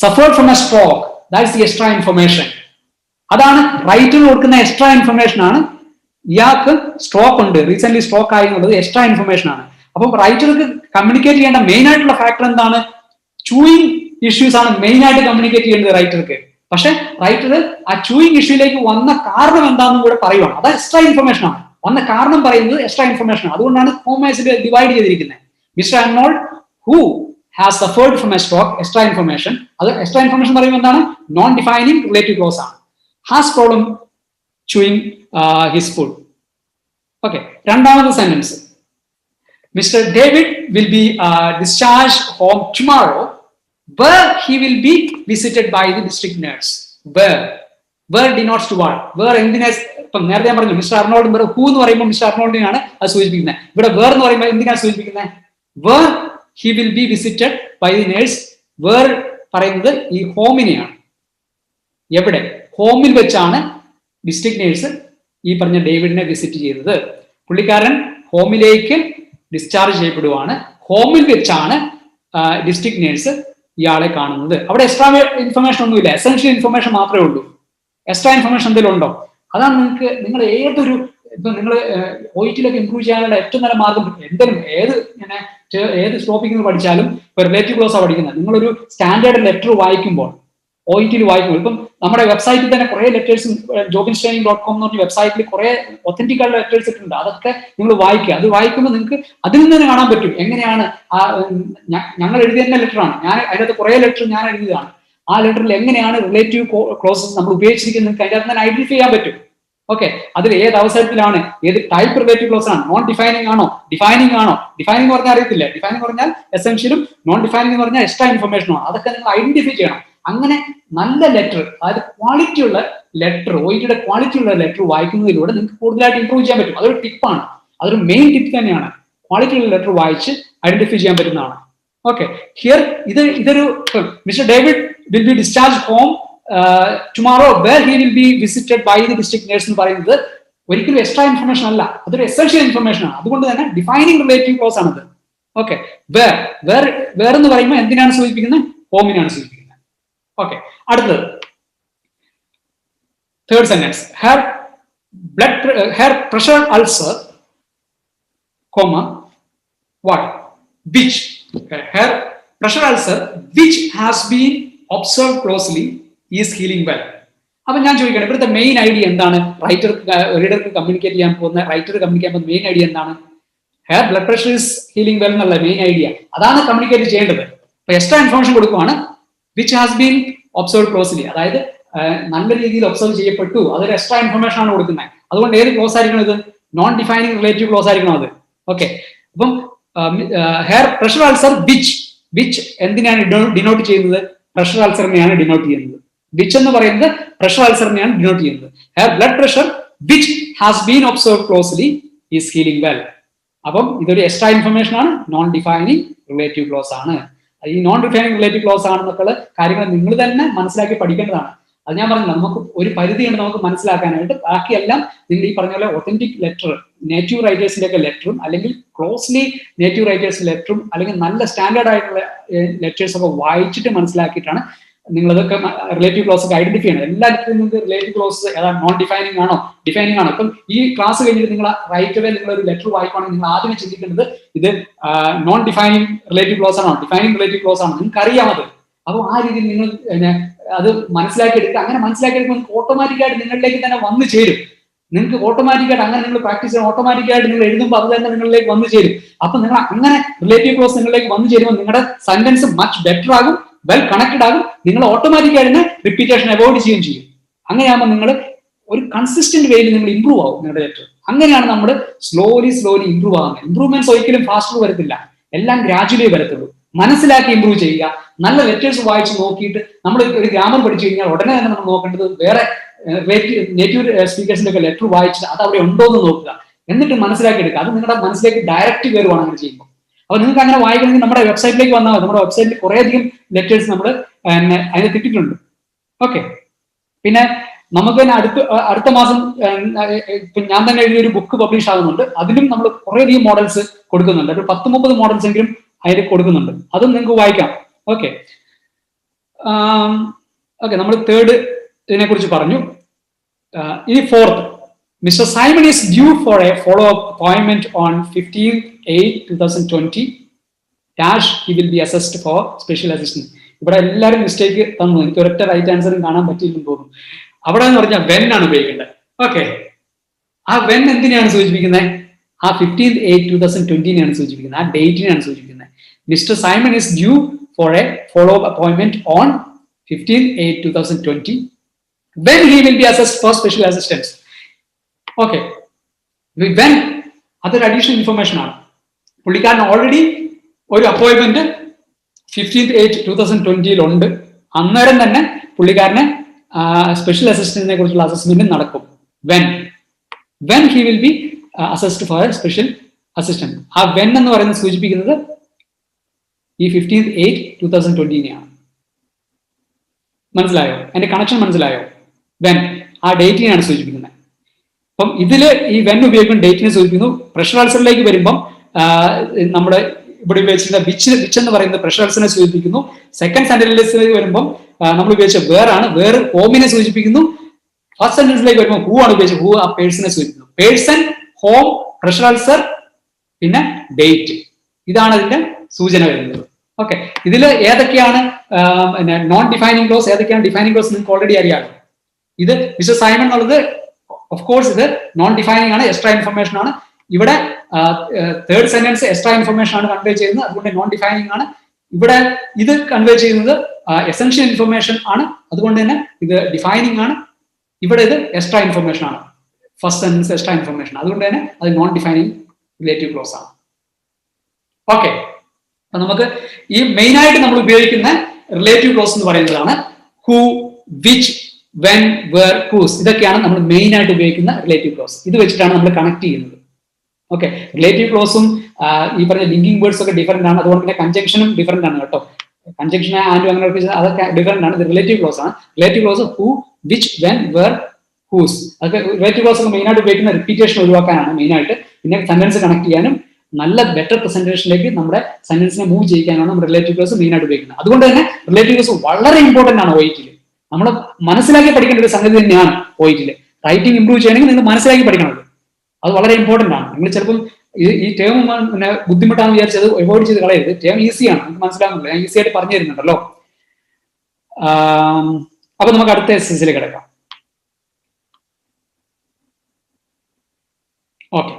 suffered from a stroke. That's the extra information. അതാണ് റൈറ്ററിന് കൊടുക്കുന്ന extra information ആണ്. ഇയാൾക്ക് stroke ഉണ്ട്, recent stroke ആയി എന്നുള്ളത് extra information ആണ്. അപ്പം റൈറ്റർക്ക് communicate ചെയ്യേണ്ട മെയിൻ ആയിട്ടുള്ള ഫാക്ടർ എന്താണ്? ചൂയിങ് ഇഷ്യൂസ് ആണ് മെയിൻ ആയിട്ട് കമ്മ്യൂണിക്കേറ്റ് ചെയ്യേണ്ടത് റൈറ്റർക്ക്. പക്ഷെ റൈറ്റർ ആ ചൂയിങ് ഇഷ്യൂലേക്ക് വന്ന കാരണം എന്താണെന്നും കൂടെ പറയുവാണ്. അത് എക്സ്ട്രാ ഇൻഫർമേഷൻ ആണ്. വന്ന കാരണം പറയുന്നത് എക്സ്ട്രാ ഇൻഫർമേഷൻ ആണ്. അതുകൊണ്ടാണ് കോമേഴ്സിൽ ഡിവൈഡ് ചെയ്തിരിക്കുന്നത്. Mister Arnold who has suffered from a stroke, extra information. അത് extra information പറയുമ്പോൾ എന്താണ്? നോൺ ഡിഫൈനിങ് റിലേറ്റീവ് ക്ലോസ് ആണ്. has problem chewing his food. Okay, രണ്ടാമത്തെ sentence, Mr. David will be discharged home tomorrow, where he will be visited by the district nurse. Where denotes to what? Where എന്തിനെ, ഇപ്പം നേരത്തെ ഞാൻ പറഞ്ഞു mister Arnold, ഇവിടെ who എന്ന് പറയുമ്പോൾ mister അർണോൾഡിനാണ് അത് സൂചിപ്പിക്കുന്നത്. ഇവിടെ വേർ എന്ന് പറയുമ്പോൾ എന്തിനാണ് സൂചിപ്പിക്കുന്നത്? Where he will be visited by the nurse. Where പറയുന്നത് ഈ ഹോമിനെയാണ്. എവിടെ? ഹോമിൽ വെച്ചാണ് ഡിസ്ട്രിക്ട് നേഴ്സ് ഈ പറഞ്ഞ ഡേവിഡിനെ വിസിറ്റ് ചെയ്തത്. പുള്ളിക്കാരൻ ഹോമിലേക്ക് ഡിസ്ചാർജ് ചെയ്യപ്പെടുവാണ്. ഹോമിൽ വെച്ചാണ് ഡിസ്ട്രിക്ട് നേഴ്സ് ഇയാളെ കാണുന്നത്. അവിടെ എക്സ്ട്രാ ഇൻഫർമേഷൻ ഒന്നുമില്ല, എസെൻഷ്യൽ ഇൻഫർമേഷൻ മാത്രമേ ഉള്ളൂ. എക്സ്ട്രാ ഇൻഫർമേഷൻ എന്തെങ്കിലും ഉണ്ടോ? അതാണ് നിങ്ങൾക്ക്, നിങ്ങൾ ഏതൊരു, ഇപ്പൊ നിങ്ങൾ OET-ലൊക്കെ ഇംപ്രൂവ് ചെയ്യാനുള്ള ഏറ്റവും നല്ല മാർഗം, എന്തെങ്കിലും ഏത് ടോപ്പിക്കിൽ പഠിച്ചാലും ഇപ്പൊ റിലേറ്റീവ് ക്ലോസാണ് പഠിക്കുന്നത്. നിങ്ങളൊരു സ്റ്റാൻഡേർഡ് ലെറ്റർ വായിക്കുമ്പോൾ, OET-ൽ വായിക്കുമ്പോൾ, ഇപ്പം നമ്മുടെ വെബ്സൈറ്റിൽ തന്നെ കുറെ ലെറ്റേഴ്സ്, jobinstraining.com എന്ന് പറഞ്ഞ വെബ്സൈറ്റിൽ കുറെ ഒത്തന്റിക് ആയിട്ടുള്ള ലെറ്റേഴ്സ് ഇട്ടുണ്ട്. അതൊക്കെ നിങ്ങൾ വായിക്കുക. അത് വായിക്കുമ്പോൾ നിങ്ങൾക്ക് അതിൽ നിന്ന് തന്നെ കാണാൻ പറ്റും എങ്ങനെയാണ് ഞങ്ങൾ എഴുതിയ തന്നെ ലെറ്ററാണ്, ഞാൻ അതിനകത്ത് കുറെ ലെറ്റർ ഞാൻ എഴുതിയതാണ്. ആ ലെറ്ററിൽ എങ്ങനെയാണ് റിലേറ്റീവ് ക്ലോസസ് നമ്മൾ ഉപയോഗിച്ചിരിക്കുന്നത് അതിൻ്റെ അകത്ത് തന്നെ ഐഡന്റിഫൈ ചെയ്യാൻ പറ്റും. ഓക്കെ, അതിൽ ഏത് അവസരത്തിലാണ്, ഏത് ടൈപ്പ് റിലേറ്റീവ് ക്ലോസ് ആണ്, നോൺ ഡിഫൈനിങ് ആണോ, ഡിഫൈനിങ് ആണോ? ഡിഫൈനിങ് പറഞ്ഞാൽ അറിയത്തില്ല. ഡിഫൈനിങ് പറഞ്ഞാൽ എസെൻഷ്യലും, നോൺ ഡിഫൈനിങ് എന്ന് പറഞ്ഞാൽ എക്സ്ട്രാ ഇൻഫർമേഷനോ. അതൊക്കെ നിങ്ങൾ ഐഡന്റിഫൈ ചെയ്യണം. അങ്ങനെ നല്ല ലെറ്റർ, അതായത് ക്വാളിറ്റി ഉള്ള ലെറ്റർ, OET-യുടെ ക്വാളിറ്റി ഉള്ള ലെറ്റർ വായിക്കുന്നതിലൂടെ നിങ്ങൾക്ക് കൂടുതലായിട്ട് ഇംപ്രൂവ് ചെയ്യാൻ പറ്റും. അതൊരു ടിപ്പാണ്, അതൊരു മെയിൻ ടിപ്പ് തന്നെയാണ്. ക്വാളിറ്റി ഉള്ള ലെറ്റർ വായിച്ച് ഐഡന്റിഫൈ ചെയ്യാൻ പറ്റുന്നതാണ്. ഓക്കെ, ഹിയർ ഇതൊരു mister David will be discharge home tomorrow, where he will be visited by the district nurse എന്ന് പറയുന്നത് ഒരിക്കലും എക്സ്ട്രാ ഇൻഫർമേഷൻ അല്ല, അതൊരു എസെൻഷ്യൽ ഇൻഫർമേഷൻ ആണ്. അതുകൊണ്ട് തന്നെ ഡിഫൈനിങ് റിലേറ്റീവ് ക്ലോസ് ആണത്. ഓക്കെ, വേർ എന്ന് പറയുമ്പോൾ എന്തിനാണ് സൂചിപ്പിക്കുന്നത്? ഹോമിനാണ് സൂചിപ്പിക്കുന്നത്. ഓക്കെ, അടുത്തത് third sentence, her pressure ulcer, what? Which her pressure ulcer which has been observed closely is healing well. അപ്പൊ ഞാൻ ചോദിക്കണം, ഇവിടുത്തെ മെയിൻ ഐഡിയ എന്താണ്? റീഡർക്ക് കമ്മ്യൂണിക്കേറ്റ് ചെയ്യാൻ പോകുന്ന, റൈറ്റർ കമ്മ്യൂണിക്കേറ്റ് പോകുന്ന മെയിൻ ഐഡിയ എന്താണ്? Hair blood pressure is healing well എന്നുള്ള മെയിൻ ഐഡിയ, അതാണ് കമ്മ്യൂണിക്കേറ്റ് ചെയ്യേണ്ടത്. അപ്പൊ എക്സ്ട്രാ ഇൻഫർമേഷൻ കൊടുക്കുവാണ്, which has been observe closely, അതായത് നല്ല രീതിയിൽ ഒബ്സർവ് ചെയ്യപ്പെട്ടു, അതൊരു എക്സ്ട്രാ ഇൻഫർമേഷൻ ആണ് കൊടുക്കുന്നത്. അതുകൊണ്ട് ഏത് ക്ലോസ് ആയിരിക്കണം? ഇത് നോൺ ഡിഫൈനിങ് റിലേറ്റീവ് ക്ലോസ് ആയിരിക്കണം അത്. ഓക്കെ, അപ്പം ഹെയർ പ്രഷർ അൾസർ വിച്ച് എന്തിനാണ് ഡിനോട്ട് ചെയ്യുന്നത്? പ്രഷർ അൾസറിനെയാണ് ഡിനോട്ട് ചെയ്യുന്നത്. വിച്ച് എന്ന് പറയുന്നത് പ്രഷർ അൾസറിനെയാണ് ഡിനോട്ട് ചെയ്യുന്നത്. Hair blood pressure which has been observe closely is healing well. അപ്പം ഇതൊരു എക്സ്ട്രാ ഇൻഫർമേഷൻ ആണ്, നോൺ ഡിഫൈനിങ് റിലേറ്റീവ് ക്ലോസ് ആണ്. ഈ നോൺ ഡിഫൈനിങ് റിലേറ്റീവ് ക്ലോസ് ആണെന്നൊക്കെയുള്ള കാര്യങ്ങൾ നിങ്ങൾ തന്നെ മനസ്സിലാക്കി പഠിക്കേണ്ടതാണ്. അത് ഞാൻ പറഞ്ഞു, നമുക്ക് ഒരു പരിധിയുണ്ട് നമുക്ക് മനസ്സിലാക്കാനായിട്ട്. ബാക്കിയെല്ലാം നിങ്ങൾ ഈ പറഞ്ഞ പോലെ ഒത്തന്റിക് ലെറ്റർ, നേറ്റീവ് റൈറ്റേഴ്സിന്റെ ഒക്കെ ലെറ്ററും, അല്ലെങ്കിൽ ക്ലോസ്ലി നേറ്റീവ് റൈറ്റേഴ്സ് ലെറ്ററും, അല്ലെങ്കിൽ നല്ല സ്റ്റാൻഡേർഡ് ആയിട്ടുള്ള ലെറ്റേഴ്സ് ഒക്കെ വായിച്ചിട്ട് മനസ്സിലാക്കിയിട്ടാണ് നിങ്ങളതൊക്കെ റിലേറ്റീവ് ക്ലോസ് ഒക്കെ ഐഡന്റിഫൈ ചെയ്യണം. എല്ലാ ലെറ്ററിൽ നിങ്ങൾക്ക് റിലേറ്റീവ് ക്ലോസ് ഏതാണ്, നോൺ ഡിഫൈനിങ് ആണോ, ഡിഫൈനിങ് ആണോ? ഇപ്പം ഈ ക്ലാസ് കഴിഞ്ഞിട്ട് നിങ്ങൾ റൈറ്റ് അവേ നിങ്ങൾ ഒരു ലെറ്റർ വായിക്കുകയാണെങ്കിൽ നിങ്ങൾ ആദ്യമേ ചിന്തിക്കേണ്ടത് ഇത് നോൺ ഡിഫൈനിങ് റിലേറ്റീവ് ക്ലോസ് ആണോ, ഡിഫൈനിങ് റിലേറ്റീവ് ക്ലോസ് ആണോ? നിങ്ങൾക്ക് അറിയാമത്. അപ്പോൾ ആ രീതിയിൽ നിങ്ങൾ അത് മനസ്സിലാക്കിയെടുക്കുക. അങ്ങനെ മനസ്സിലാക്കിയെടുക്കുമ്പോൾ ഓട്ടോമാറ്റിക്കായിട്ട് നിങ്ങളിലേക്ക് തന്നെ വന്നു ചേരും. നിങ്ങൾക്ക് ഓട്ടോമാറ്റിക്കായിട്ട് അങ്ങനെ നിങ്ങൾ പ്രാക്ടീസ് ചെയ്യാൻ ഓട്ടോമാറ്റിക്കായിട്ട് നിങ്ങൾ എഴുതുമ്പോൾ അത് തന്നെ നിങ്ങളിലേക്ക് വന്നു ചേരും. അപ്പൊ നിങ്ങൾ അങ്ങനെ റിലേറ്റീവ് ക്ലോസ് നിങ്ങളിലേക്ക് വന്നു ചേരുമ്പോൾ നിങ്ങളുടെ സെന്റൻസ് മച്ച് ബെറ്റർ ആകും, വെൽ കണക്റ്റഡ് ആകും. നിങ്ങൾ ഓട്ടോമാറ്റിക്കായിട്ട് തന്നെ റിപ്പീറ്റേഷൻ അവോയ്ഡ് ചെയ്യുകയും ചെയ്യും. അങ്ങനെയാകുമ്പോൾ നിങ്ങൾ ഒരു കൺസിസ്റ്റന്റ് വേയിൽ നിങ്ങൾ ഇമ്പ്രൂവ് ആവും നിങ്ങളുടെ ലെറ്റർ. അങ്ങനെയാണ് നമ്മൾ സ്ലോലി ഇമ്പ്രൂവ് ആകുന്നത്. ഇമ്പ്രൂവ്മെന്റ്സ് ഒരിക്കലും ഫാസ്റ്റ് വരത്തില്ല, എല്ലാം ഗ്രാജുവലി വരത്തുള്ളൂ. മനസ്സിലാക്കി ഇമ്പ്രൂവ് ചെയ്യുക. നല്ല ലെറ്റേഴ്സ് വായിച്ച് നോക്കിയിട്ട് നമ്മൾ ഒരു ഗ്രാമർ പഠിച്ചു കഴിഞ്ഞാൽ ഉടനെ തന്നെ നമ്മൾ നോക്കേണ്ടത് വേറെ നേറ്റീവ് സ്പീക്കേഴ്സിന്റെ ഒക്കെ ലെറ്റർ വായിച്ചിട്ട് അത് അവിടെ ഉണ്ടോ എന്ന് നോക്കുക, എന്നിട്ട് മനസ്സിലാക്കി എടുക്കുക. അത് നിങ്ങളുടെ മനസ്സിലേക്ക് ഡയറക്റ്റ് കയറുവാണ് അങ്ങനെ ചെയ്യുമ്പോൾ. അപ്പൊ നിങ്ങൾക്ക് അങ്ങനെ വായിക്കണമെങ്കിൽ നമ്മുടെ വെബ്സൈറ്റിലേക്ക് വന്നാൽ മതി. നമ്മുടെ വെബ്സൈറ്റിൽ കുറേയധികം ലെറ്റേഴ്സ് നമ്മൾ അതിന് കിട്ടിയിട്ടുണ്ട്. ഓക്കെ, പിന്നെ നമുക്ക് തന്നെ അടുത്ത മാസം ഞാൻ തന്നെ എഴുതിയൊരു ബുക്ക് പബ്ലിഷ് ആകുന്നുണ്ട്. അതിലും നമ്മൾ കുറേയധികം മോഡൽസ് കൊടുക്കുന്നുണ്ട്. ഒരു 10-30 മോഡൽസ് എങ്കിലും അതിൽ കൊടുക്കുന്നുണ്ട്. അതും നിങ്ങൾക്ക് വായിക്കാം. ഓക്കെ, നമ്മൾ തേർഡ് ഇതിനെ കുറിച്ച് പറഞ്ഞു. ഇനി fourth, mister Simon is due for a follow up appointment on 15/8/2020 he will be assessed for special assistant. ഇവിടെ എല്ലാവരും മിസ്റ്റേക്ക് തന്നു. എനിക്ക് ഒരൊറ്റ റൈറ്റ് ആൻസറും കാണാൻ പറ്റിയില്ലെന്ന് തോന്നുന്നു. അവിടെ എന്ന് പറഞ്ഞാൽ വെൻ ആണ് ഉപയോഗിക്കേണ്ടത്. ഓക്കെ, ആ വെൻ എന്തിനാണ് സൂചിപ്പിക്കുന്നത്? ആ 15/8/2020 സൂചിപ്പിക്കുന്നത്, ആ ഡേറ്റിനെയാണ് സൂചിപ്പിക്കുന്നത്. Mister Simon is due for a follow up appointment on 15/8/2020 when he will be assessed for special assistance. Okay, when അതൊരു അഡീഷണൽ ഇൻഫർമേഷൻ ആണ്. പുള്ളിക്കാരൻ ഓൾറെഡി ഒരു അപ്പോയിന്റ്മെന്റ് 15/8/2020 ഉണ്ട്. അന്നേരം തന്നെ പുള്ളിക്കാരന് സ്പെഷ്യൽ അസിസ്റ്റന്റിനെ കുറിച്ചുള്ള അസസ്മെന്റ് നടക്കും. when he will be assessed for a special assistant. ആ when എന്ന് പറയുന്നത് സൂചിപ്പിക്കുന്നത് ഈ 15/8/2020 മനസ്സിലായോ? എന്റെ കണക്ഷൻ മനസ്സിലായോ? വെൻ ആ ഡേറ്റിനെയാണ് സൂചിപ്പിക്കുന്നത്. അപ്പം ഇതില് ഈ വെൻ ഉപയോഗിക്കുന്ന ഡേറ്റിനെ സൂചിപ്പിക്കുന്നു. പ്രഷർ അൾസറിലേക്ക് വരുമ്പം നമ്മുടെ ഇവിടെ ഉപയോഗിച്ചിരുന്ന വിച്ച് എന്ന് പറയുന്നത് പ്രഷർ അൾസറിനെ സൂചിപ്പിക്കുന്നു. സെക്കൻഡ് സെന്റൻസിലേക്ക് വരുമ്പം നമ്മൾ ഉപയോഗിച്ച വേറാണ്, വേറെ ഹോമിനെ സൂചിപ്പിക്കുന്നു. ഫസ്റ്റ് സെന്റൻസിലേക്ക് വരുമ്പോൾ ഹൂ ആണ് ഉപയോഗിച്ചത്, ഹൂ ആ പേഴ്സണെ സൂചിപ്പിക്കുന്നു. പേഴ്സൺ, ഹോം, പ്രഷർ അൾസർ, പിന്നെ ഡേറ്റ്. ഇതാണ് അതിന്റെ സൂചന വരുന്നത്. ഓക്കെ, ഇതിൽ ഏതൊക്കെയാണ് നോൺ ഡിഫൈനിങ് ക്ലോസ്, ഏതൊക്കെയാണ് ഡിഫൈനിങ് ക്ലോസ് നിങ്ങൾക്ക് ഓൾറെഡി അറിയാമല്ലോ. ഇത് മിസ്റ്റർ സൈമൺ എന്നുള്ളത് ഓഫ് കോഴ്സ് ഇത് നോൺ ഡിഫൈനിങ് ആണ്, എക്സ്ട്രാ ഇൻഫർമേഷൻ ആണ്. ഇവിടെ തേർഡ് സെന്റൻസ് എക്സ്ട്രാ ഇൻഫർമേഷൻ ആണ് കൺവേ ചെയ്യുന്നത്, അതുകൊണ്ട് നോൺ ഡിഫൈനിങ് ആണ്. ഇവിടെ ഇത് കൺവേ ചെയ്യുന്നത് എസെൻഷ്യൽ ഇൻഫർമേഷൻ ആണ്, അതുകൊണ്ട് തന്നെ ഇത് ഡിഫൈനിങ് ആണ്. ഇവിടെ ഇത് എക്സ്ട്രാ ഇൻഫർമേഷൻ ആണ്, ഫസ്റ്റ് സെന്റൻസ് എക്സ്ട്രാ ഇൻഫർമേഷൻ, അതുകൊണ്ട് തന്നെ അത് നോൺ ഡിഫൈനിങ് റിലേറ്റീവ് ക്ലോസ് ആണ്. ഓക്കെ, അപ്പൊ നമുക്ക് ഈ മെയിൻ ആയിട്ട് നമ്മൾ ഉപയോഗിക്കുന്ന റിലേറ്റീവ് ക്ലോസ് എന്ന് പറയുന്നതാണ് who, which, when, where, whose. ഇതൊക്കെയാണ് നമ്മൾ മെയിൻ ആയിട്ട് ഉപയോഗിക്കുന്ന റിലേറ്റീവ് ക്ലോസ്. ഇത് വെച്ചിട്ടാണ് നമ്മൾ കണക്ട് ചെയ്യുന്നത്. ഓക്കെ, റിലേറ്റീവ് ക്ലോസും ഈ പറഞ്ഞ ലിങ്കിങ് വേർഡ്സ് ഒക്കെ ഡിഫറെന്റ് ആണ്, അതുകൊണ്ട് തന്നെ കൺജങ്ഷനും ഡിഫറെന്റ് ആണ് കേട്ടോ. കൺജങ്ഷൻ ആൻഡ് അങ്ങനെ അതൊക്കെ ഡിഫറെന്റ് ആണ്. ഇത് റിലേറ്റീവ് ക്ലോസ് ആണ്. Relative clause who, which, when, where, whose. അതൊക്കെ റിലേറ്റീവ് ക്ലോസ് ഒക്കെ മെയിൻ ആയിട്ട് ഉപയോഗിക്കുന്ന റിപ്പീറ്റേഷൻ ഒഴിവാക്കാനാണ് മെയിൻ ആയിട്ട്. പിന്നെ സെന്റൻസ് കണക്ട് ചെയ്യാനും നല്ല ബെറ്റർ പ്രസന്റേഷനിലേക്ക് നമ്മുടെ സെന്റൻസിനെ മൂവ് ചെയ്യിക്കാനാണ് നമ്മൾ റിലേറ്റീവ് ക്ലോസ് മെയിൻ ആയിട്ട് ഉപയോഗിക്കുന്നത്. അതുകൊണ്ട് തന്നെ റിലേറ്റീവ് ക്ലോസ് വളരെ ഇമ്പോർട്ടന്റ് ആണ് ഒയിറ്റിൽ. നമ്മൾ മനസ്സിലാക്കി പഠിക്കേണ്ട ഒരു സംഗതി തന്നെയാണ് ഒയിറ്റിൽ. റൈറ്റിംഗ് ഇംപ്രൂവ് ചെയ്യണമെങ്കിൽ നിങ്ങൾ മനസ്സിലാക്കി പഠിക്കണത്, അത് വളരെ ഇമ്പോർട്ടന്റ് ആണ്. നിങ്ങൾ ചിലപ്പം ഈ ടേം പിന്നെ ബുദ്ധിമുട്ടാണെന്ന് വിചാരിച്ചത് അവോയ്ഡ് ചെയ്ത് കളയരുത്. ടേം ഈസിയാണ്, നിങ്ങൾക്ക് മനസ്സിലാകുന്നില്ല, ഞാൻ ഈസി ആയിട്ട് പറഞ്ഞു തരുന്നുണ്ടല്ലോ. അപ്പൊ നമുക്ക് അടുത്ത എക്സസൈസിലേക്ക് കിടക്കാം. ഓക്കെ,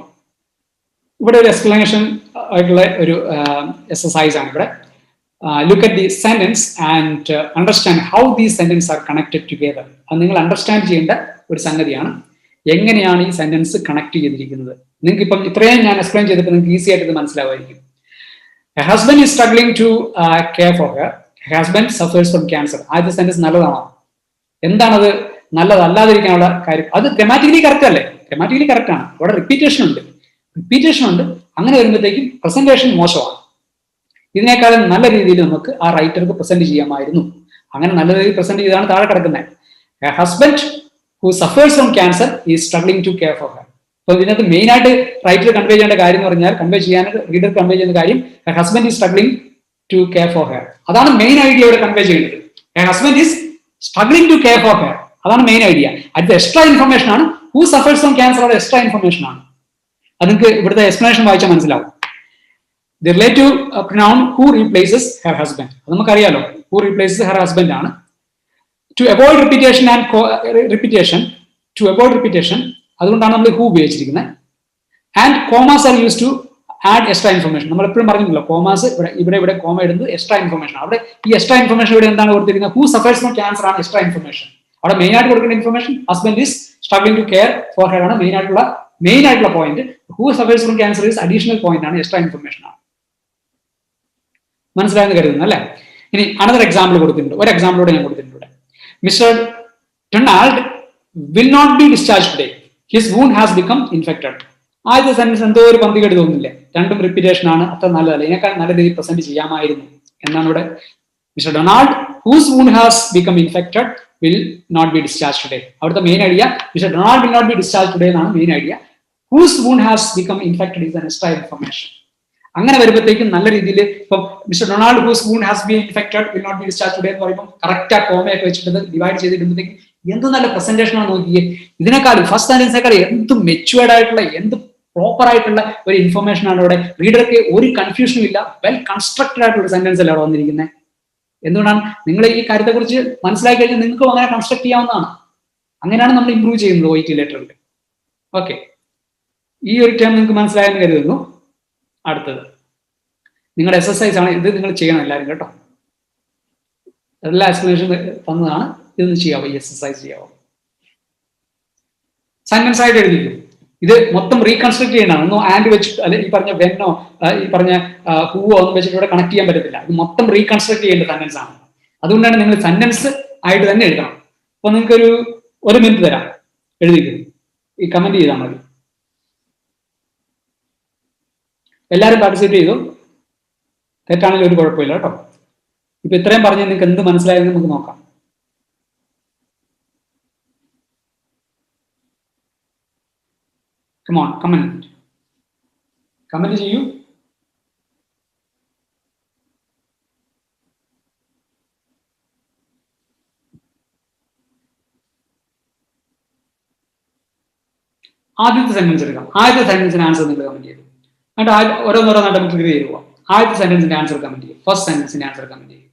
ഇവിടെ ഒരു എക്സ്പ്ലനേഷൻ ആയിട്ടുള്ള ഒരു എക്സസൈസ് ആണ് ഇവിടെ. Look at the sentence and understand how these sentences are connected together. അത് നിങ്ങൾ അണ്ടർസ്റ്റാൻഡ് ചെയ്യേണ്ട ഒരു സംഗതിയാണ്. എങ്ങനെയാണ് ഈ സെന്റൻസ് കണക്ട് ചെയ്തിരിക്കുന്നത്? നിങ്ങൾക്ക് ഇപ്പം ഇത്രയും ഞാൻ എക്സ്പ്ലെയിൻ ചെയ്തപ്പോൾ നിങ്ങൾക്ക് ഈസി ആയിട്ട് ഇത് മനസ്സിലാവുമായിരിക്കും. A husband is struggling to care for her. Her husband suffers from cancer. ആദ്യത്തെ സെന്റൻസ് നല്ലതാണോ? എന്താണത് നല്ലതല്ലാതിരിക്കാനുള്ള കാര്യം? അത് ഗ്രാമാറ്റിക്കലി കറക്റ്റ് അല്ലേ? ഗ്രാമാറ്റിക്കലി കറക്റ്റ് ആണ്. അവിടെ റിപ്പീറ്റേഷൻ ഉണ്ട്. അങ്ങനെ വരുമ്പോഴത്തേക്കും പ്രസന്റേഷൻ മോശമാണ്. ഇതിനേക്കാളും നല്ല രീതിയിൽ നമുക്ക് ആ റൈറ്റർക്ക് പ്രസന്റ് ചെയ്യാമായിരുന്നു. അങ്ങനെ നല്ല രീതിയിൽ പ്രസന്റ് ചെയ്താണ് താഴെ കിടക്കുന്നത്. A husband who suffers from cancer is struggling to care for her. അപ്പൊ ഇതിനകത്ത് മെയിൻ ആയിട്ട് റൈറ്റർ കൺവേ ചെയ്യേണ്ട കാര്യം എന്ന് പറഞ്ഞാൽ, കൺവേ ചെയ്യാനായിട്ട് റീഡർ കൺവേ ചെയ്യുന്ന കാര്യം A husband is struggling to care for her. അതാണ് മെയിൻ ഐഡിയ ഇവിടെ കൺവേ ചെയ്യേണ്ടത്. A husband is struggling to care for her. അതാണ് മെയിൻ ഐഡിയ. അടുത്ത എക്സ്ട്രാ ഇൻഫർമേഷൻ ആണ് who suffers from cancer. അവിടെ എക്സ്ട്രാ ഇൻഫർമേഷൻ ആണ്. അത് നിങ്ങൾക്ക് ഇവിടുത്തെ എക്സ്പ്ലനേഷൻ വായിച്ചാൽ മനസ്സിലാവും. The relative pronoun who replaces her husband. അത് നമുക്കറിയാലോ, ഹു റീപ്ലേസസ് ഹെർ ഹസ്ബൻഡ് ആണ്. ടു അവോയ്ഡ് റിപ്പീറ്റേഷൻ അതുകൊണ്ടാണ് നമ്മൾ ഹു ഉപയോഗിച്ചിരിക്കുന്നത്. And commas are use to add extra information. നമ്മൾ എപ്പോഴും പറഞ്ഞിട്ടുണ്ടല്ലോ, കോമാസ് ഇവിടെ കോമ ഇടുന്നത് എക്സ്ട്രാ ഇൻഫർമേഷൻ. അവിടെ ഈ എക്സ്ട്രാ ഇൻഫർമേഷൻ ഇവിടെ എന്താണ് കൊടുത്തിരിക്കുന്നത്? ഹു സഫേഴ്സ് ഫ്രം ക്യാൻസർ ആണ് എക്സ്ട്രാ ഇൻഫർമേഷൻ. അവിടെ മെയിൻ ആയിട്ട് കൊടുക്കുന്ന information husband is struggling to care for her ആണ് മെയിൻ ആയിട്ടുള്ള point. Who suffers from cancer is additional point ആണ്, എക്സ്ട്രാ ഇൻഫർമേഷൻ ആണ്. മനസ്സിലായെന്ന് കരുതുന്നു അല്ലേ? ഇനി അനദർ എക്സാമ്പിൾ കൊടുത്തിട്ടുണ്ട്. ഒരു എക്സാമ്പിളോടെ ഞാൻ കൊടുത്തിട്ടുണ്ട്. Mister Donald will not be discharge today, his wound has become infected. ആദ്യത്തെ സെന്റൻസ് എന്തോ ഒരു പന്തികേട് തോന്നുന്നില്ലേ? രണ്ടും റിപ്പീറ്റേഷൻ ആണ്, അത്ര നല്ലതല്ല, ഇതിനേക്കാൾ നല്ല രീതിയിൽ പ്രസന്റ് ചെയ്യാമായിരുന്നു എന്നാണ് ഇവിടെ. Mister Donald whose wound has become infected will not be discharge today. അവിടുത്തെ main idea mister Donald will not be discharge today എന്നാണ് main idea. Whose wound has become infected is an extra information. അങ്ങനെ വരുമ്പോഴത്തേക്കും നല്ല രീതിയിൽ ഇപ്പം mister Donald whose wound has been infected will not be discharge today എന്ന് പറയുമ്പോൾ correct ആ കോമയൊക്കെ വെച്ചിട്ട് ഡിവൈഡ് ചെയ്തിടുമ്പോഴത്തേക്കും എന്ത് നല്ല പ്രസന്റേഷൻ ആണ് നോക്കിയേ. ഇതിനേക്കാളും ഫസ്റ്റ് സെന്റൻസിനേക്കാൾ എന്ത് മെച്യൂർഡ് ആയിട്ടുള്ള, എന്ത് പ്രോപ്പർ ആയിട്ടുള്ള ഒരു ഇൻഫർമേഷൻ ആണ് ഇവിടെ. റീഡർക്ക് ഒരു കൺഫ്യൂഷനും ഇല്ല, വെൽ കൺസ്ട്രക്റ്റഡ് ആയിട്ടുള്ള ഒരു സെന്റൻസ് അല്ല അവിടെ വന്നിരിക്കുന്നത്. എന്തുകൊണ്ടാണ്? നിങ്ങൾ ഈ കാര്യത്തെക്കുറിച്ച് മനസ്സിലാക്കി കഴിഞ്ഞാൽ നിങ്ങൾക്കും അങ്ങനെ കൺസ്ട്രക്ട് ചെയ്യാവുന്നതാണ്. അങ്ങനെയാണ് നമ്മൾ ഇംപ്രൂവ് ചെയ്യുന്നത് OET ലെറ്ററിൽ. ഓക്കെ, ഈ ഒരു ടേം നിങ്ങൾക്ക് മനസ്സിലായെന്ന് കരുതുന്നു. അടുത്തത് നിങ്ങളുടെ എക്സസൈസ് ആണ്. ഇത് നിങ്ങൾ ചെയ്യണം എല്ലാവരും കേട്ടോ. എല്ലാ എക്സ്പ്ലനേഷൻ തന്നതാണ്, ഇതൊന്ന് ചെയ്യാവോ? ഈ എക്സസൈസ് ചെയ്യാവോ? സെന്റൻസ് ആയിട്ട് എഴുതിക്കും. ഇത് മൊത്തം റീകൺസ്ട്രക്ട് ചെയ്യണം. ഒന്നും ആൻഡ് വെച്ചിട്ട് അല്ലെ ഈ പറഞ്ഞ വെന്നോ ഈ പറഞ്ഞ ഹൂവോ ഒന്നും വെച്ചിട്ട് ഇവിടെ കണക്ട് ചെയ്യാൻ പറ്റത്തില്ല. ഇത് മൊത്തം റീകൺസ്ട്രക്ട് ചെയ്യേണ്ട സെന്റൻസ് ആണ്. അതുകൊണ്ടാണ് നിങ്ങൾ സെന്റൻസ് ആയിട്ട് തന്നെ എഴുതണം. അപ്പൊ നിങ്ങൾക്ക് ഒരു മിനിറ്റ് തരാം, എഴുതിക്കും. ഈ കമന്റ് ചെയ്താൽ മതി. എല്ലാവരും പാർട്ടിസിപ്പേറ്റ് ചെയ്തു. തെറ്റാണെങ്കിൽ ഒരു കുഴപ്പമില്ല കേട്ടോ. ഇപ്പൊ ഇത്രയും പറഞ്ഞ് നിങ്ങൾക്ക് എന്ത് മനസ്സിലായെന്ന് നമുക്ക് നോക്കാം. Come on, കമന്റ് ചെയ്യൂ. ആദ്യത്തെ സെന്റൻസ് എടുക്കാം. ആദ്യത്തെ സെന്റൻസിന് ആൻസർ നിങ്ങൾ കമന്റ് ചെയ്തു. എന്നിട്ട് ഓരോന്നോരോന്നായിട്ട് നമുക്ക് ക്ലിയർ ചെയ്യുക. ആദ്യത്തെ സെന്റൻസിന്റെ ആൻസർ കമന്റ് ചെയ്യും, ഫസ്റ്റ് സെന്റൻസിന്റെ ആൻസർ കമന്റ് ചെയ്യും.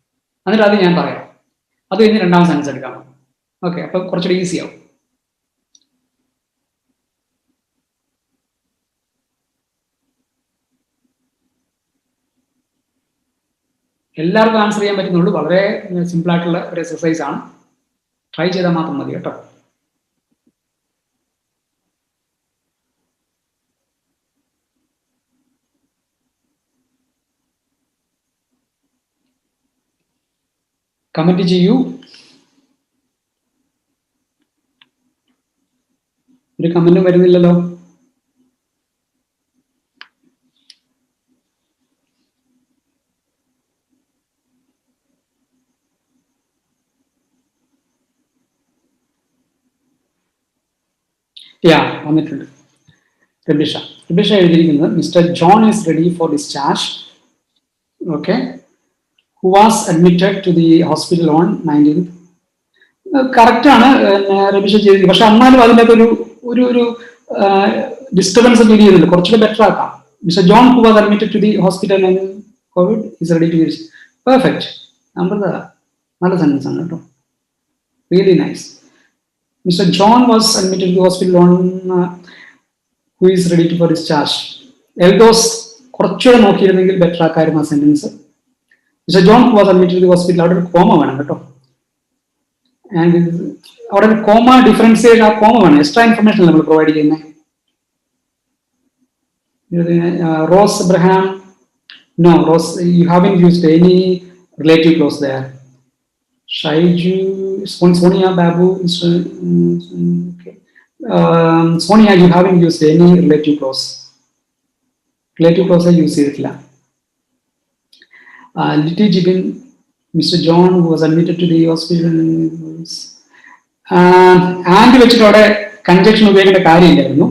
എന്നിട്ട് അത് ഞാൻ പറയാം. അത് കഴിഞ്ഞ് രണ്ടാമത്തെ സെന്റൻസ് എടുക്കാം. ഓക്കെ, അപ്പൊ കുറച്ചുകൂടി ഈസി ആവും. എല്ലാവർക്കും ആൻസർ ചെയ്യാൻ പറ്റുന്നുള്ളൂ. വളരെ സിമ്പിൾ ആയിട്ടുള്ള ഒരു എക്സസൈസ് ആണ്. ട്രൈ ചെയ്താൽ മാത്രം മതി കേട്ടോ. കമന്റ് ചെയ്യൂ. ഒരു കമന്റും വരുന്നില്ലല്ലോ. വന്നിട്ടുണ്ട്. റിബിഷ എഴുതിയിരിക്കുന്നത് mister John is ready for discharge. Okay, who was admitted to the hospital on 19th. Correct ആണ് റിബിഷ ചെയ്തിരിക്കുന്നത്. പക്ഷെ എന്നാലും അതിൻ്റെ ഒരു ഡിസ്റ്റർബൻസ് ഫീൽ ചെയ്യുന്നുണ്ട്. കുറച്ചുകൂടെ ബെറ്റർ ആക്കാം. Mister John who was admitted to the hospital and covid is ready to discharge. Perfect. നല്ല സെന്റൻസ് ആണ് കേട്ടോ. Really nice. Mr. John was admitted to the hospital on who is ready for discharge. Eldos കുറച്ചുകൂടെ നോക്കിയിരുന്നെങ്കിൽ better ആക്കായിരുന്നു ആ sentence. Mister John was admitted to the hospital. അവിടെ ഒരു comma വേണം കേട്ടോ. ആൻഡ് അവിടെ ഒരു കോമ ഡിഫറൻസിയേഷൻ, ആ കോമ വേണം. എക്സ്ട്രാ ഇൻഫർമേഷൻ നമ്മൾ പ്രൊവൈഡ് ചെയ്യുന്നത്. Rose Abraham, no Rose you haven't used any relative clause there. Shaiju, Sonia Babu, okay. Sonia, you haven't used any relative clause. Relative clause use ചെയ്തിട്ടില്ല. Little Jibin, Mr. John who was admitted to the hospital. And വെച്ചിട്ട് അവിടെ congestion ഉപയോഗിക്കേണ്ട കാര്യമില്ലായിരുന്നു.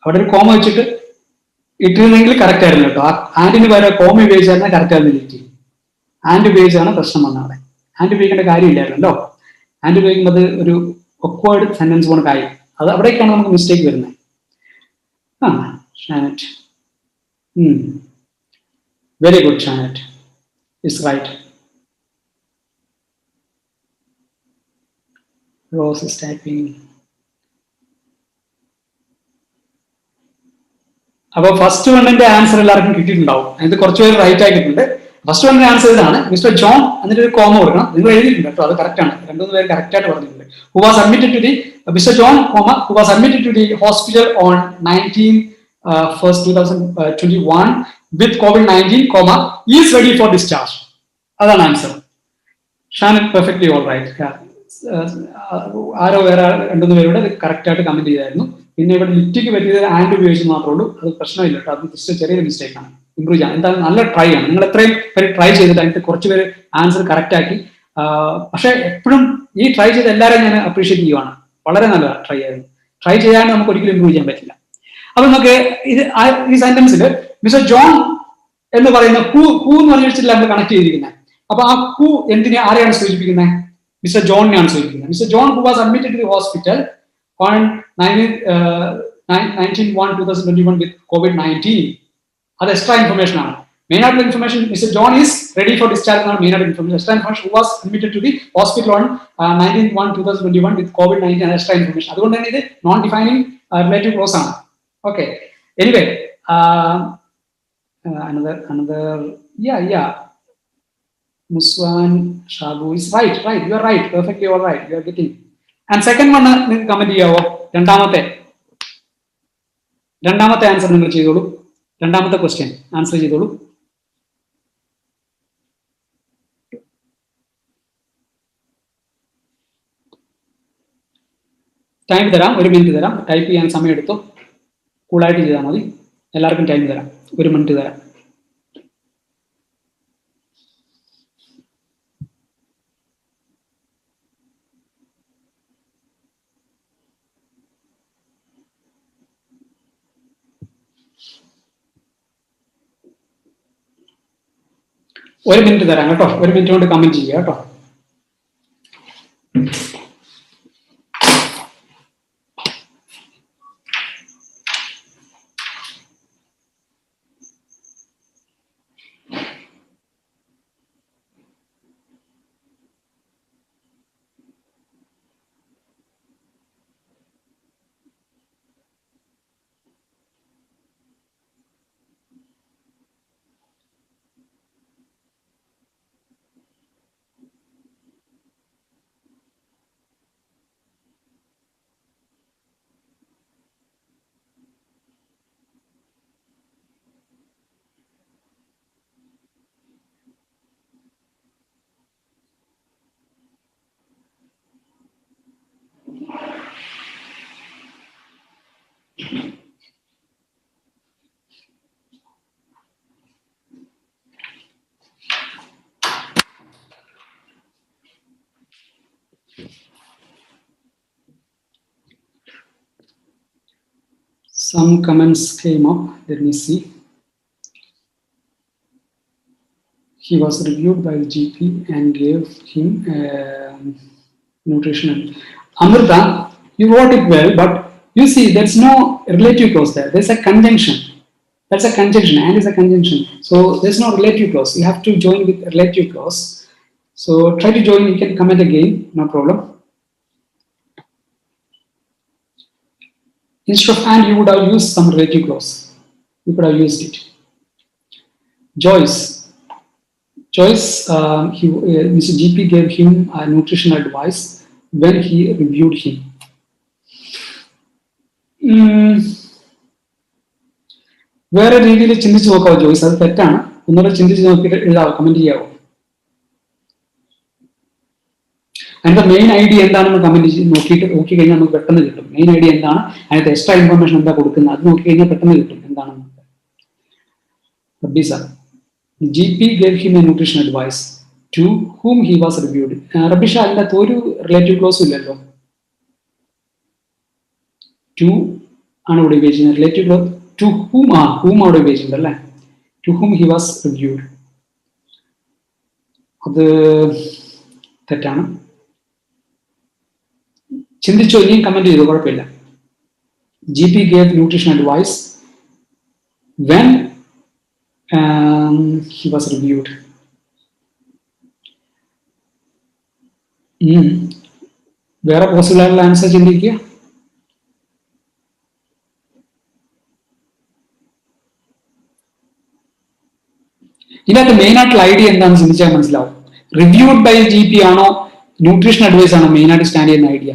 അവിടെ ഒരു comma വെച്ചിട്ട് ഇട്ടിരുന്നെങ്കിൽ correct ആയിരുന്നു കേട്ടോ. ആൻഡിന് പകരം കോമ ഉപയോഗിച്ചാൽ കറക്റ്റ് ആയിരുന്നു. ലിറ്റി ആൻഡ് ഉപയോഗിച്ചാണ് പ്രശ്നം വന്നത്. അവിടെ ആൻഡ് ഉപയോഗിക്കേണ്ട കാര്യമില്ലായിരുന്നല്ലോ. ആൻഡ് ഉപയോഗിക്കുമ്പോൾ അത് ഒരു ഒക്വേർഡ് സെന്റൻസ് പോണക്കായി. അത് അവിടേക്കാണ് നമുക്ക് മിസ്റ്റേക്ക് വരുന്നത്. Very good, Janet. It's right. Rose is typing. അപ്പോൾ ഫസ്റ്റ് വണ്ണിന്റെ ആൻസർ എല്ലാവർക്കും കിട്ടിയിട്ടുണ്ടാവും. അതിന് കുറച്ചുപേര് റൈറ്റ് ആക്കിയിട്ടുണ്ട്. ഫസ്റ്റ് വണ്ണിന്റെ ആൻസർ ഇതാണ്, മിസ്റ്റർ ജോൺ എന്നിട്ട് ഒരു കോമ കൊടുക്കണം. നിങ്ങൾ എഴുതിയിട്ടുണ്ട് കേട്ടോ, അത് കറക്റ്റ് ആണ്. രണ്ടുമൂന്ന് പേര് കറക്റ്റ് ആയിട്ട് പറഞ്ഞിട്ടുണ്ട്. Who was admitted to the mister John comma who was admitted to the hospital on 19/1/2021 with COVID-19 comma is ready for discharge. അതാണ് ആൻസർ. ഷാൻ പെർഫെക്റ്റ്ലി ഓൾ റൈറ്റ്. ആരോ വേറെ രണ്ടുമൂന്ന് പേരോട് അത് കറക്റ്റ് ആയിട്ട് കമന്റ് ചെയ്തായിരുന്നു. പിന്നെ ഇവിടെ ലിറ്റിക്ക് പറ്റിയത് ആൻഡ് ഉപയോഗിച്ച് മാത്രമേ ഉള്ളൂ. അത് പ്രശ്നമില്ല കേട്ടോ, അത് ജസ്റ്റ് ചെറിയൊരു മിസ്റ്റേക്ക് ആണ്. ഇമ്പ്രൂവ് ചെയ്യാം. എന്തായാലും നല്ല ട്രൈ ആണ്. നിങ്ങൾ എത്രയും പേര് ട്രൈ ചെയ്തിട്ട് അതിന് കുറച്ച് പേര് ആൻസർ കറക്റ്റ് ആക്കി. പക്ഷെ എപ്പോഴും ഈ ട്രൈ ചെയ്ത് എല്ലാവരെയും ഞാൻ അപ്രീഷിയേറ്റ് ചെയ്യുവാണ്. വളരെ നല്ല ട്രൈ ആയിരുന്നു. ട്രൈ ചെയ്യാൻ നമുക്ക് ഒരിക്കലും ഇമ്പ്രൂവ് ചെയ്യാൻ പറ്റില്ല. അപ്പൊ നമുക്ക് ഈ സെന്റൻസിൽ മിസ്റ്റർ ജോൺ എന്ന് പറയുന്ന ഹൂ എന്ന് പറഞ്ഞ വെച്ചിട്ട് നമ്മൾ കണക്ട് ചെയ്തിരിക്കുന്നത്. അപ്പൊ ആ ഹൂ ആരെയാണ് സൂചിപ്പിക്കുന്നത്? മിസ്റ്റർ ജോണിനെയാണ് സൂചിപ്പിക്കുന്നത്. Mister John who was admitted to the hospital on 19/1/2021 with COVID-19. അത് എക്സ്ട്രാ ഇൻഫർമേഷൻ ആണ്. മെയിൻ ആയിട്ടുള്ള information mister John is ready for discharge എന്നാണ് മെയിൻ ആയിട്ട് information. Extra information who was admitted to the hospital on 19/1/2021 with COVID-19 ആണ് extra information. അതുകൊണ്ട് തന്നെ ഇത് non defining relative clause ആണ്. Okay, anyway another yeah Muswan Shabu is right, you are right, perfectly all right, you are getting. And second one നിങ്ങൾക്ക് comment ചെയ്യാവോ? രണ്ടാമത്തെ answer നിങ്ങൾ ചെയ്തോളൂ. രണ്ടാമത്തെ ക്വസ്റ്റ്യൻ ആൻസർ ചെയ്തോളൂ. ടൈം തരാം, 1 മിനിറ്റ് തരാം. ടൈപ്പ് ചെയ്യാൻ സമയം എടുത്തോ, കൂളായിട്ട് ചെയ്താൽ മതി. എല്ലാവർക്കും ടൈം തരാം, 1 മിനിറ്റ് തരാം. ഒരു മിനിറ്റ് തരാം കേട്ടോ. 1 മിനിറ്റ് കൊണ്ട് കമന്റ് ചെയ്യുക കേട്ടോ. Some comments came up. Let me see. He was reviewed by the GP and gave him nutritional. Amrita, you wrote it well, but you see, there's no relative clause there. There's a conjunction. That's a conjunction, and is a conjunction. So there's no relative clause. You have to join with relative clause. So try to join. You can comment again, no problem. Instead of and, you would have used some relative clause. You could have used it. Joyce, Mr. GP gave him nutritional advice when he reviewed him. വേറെ രീതിയിൽ ചിന്തിച്ച് നോക്കാവോ ജോയ്സ്? അത് തെറ്റാണ്. ഒന്നുകൂടെ ചിന്തിച്ച് നോക്കിയിട്ട് എഴുതാവോ, comment ചെയ്യാവോ? അതിന്റെ main idea എന്താണെന്ന് കമന്റ് നോക്കി കഴിഞ്ഞാൽ നമുക്ക് പെട്ടെന്ന് കിട്ടും. മെയിൻ ഐഡിയ എന്താണ്, അതിനകത്ത് എക്സ്ട്രാ ഇൻഫർമേഷൻ എന്താ കൊടുക്കുന്നത്, അത് നോക്കി കഴിഞ്ഞാൽ പെട്ടെന്ന് കിട്ടും എന്താണെന്ന്. GP gave him a nutrition advice to whom he was reviewed. റബിഷ, അതിൻ്റെ അകത്ത് ഒരു റിലേറ്റീവ് ക്ലോസും ഇല്ലല്ലോ. ടു ആണ് ഇവിടെ ഉപയോഗിച്ചിരുന്നത്. റിലേറ്റീവ് ക്ലോസ് ടു ഹൂം അവിടെ ഉപയോഗിച്ചിട്ടുണ്ട് അല്ലേ. To whom he was reviewed, അത് തെറ്റാണ്. ചിന്തിച്ചോ, ഇനിയും കമന്റ് ചെയ്തു, കുഴപ്പമില്ല. GP gave nutrition advice when He was reviewed. വേറെ പോസിബിൾ ആയിട്ടുള്ള ആൻസർ ചിന്തിക്കുക. ഇതിനകത്ത് മെയിൻ ആയിട്ടുള്ള ഐഡിയ എന്താണെന്ന് ചിന്തിച്ചാൽ മനസ്സിലാവും. റിവ്യൂഡ് ബൈ GP ആണോ ന്യൂട്രീഷൻ അഡ്വൈസ് ആണോ മെയിൻ ആയിട്ട് സ്റ്റാൻഡ് ചെയ്യുന്ന ഐഡിയ?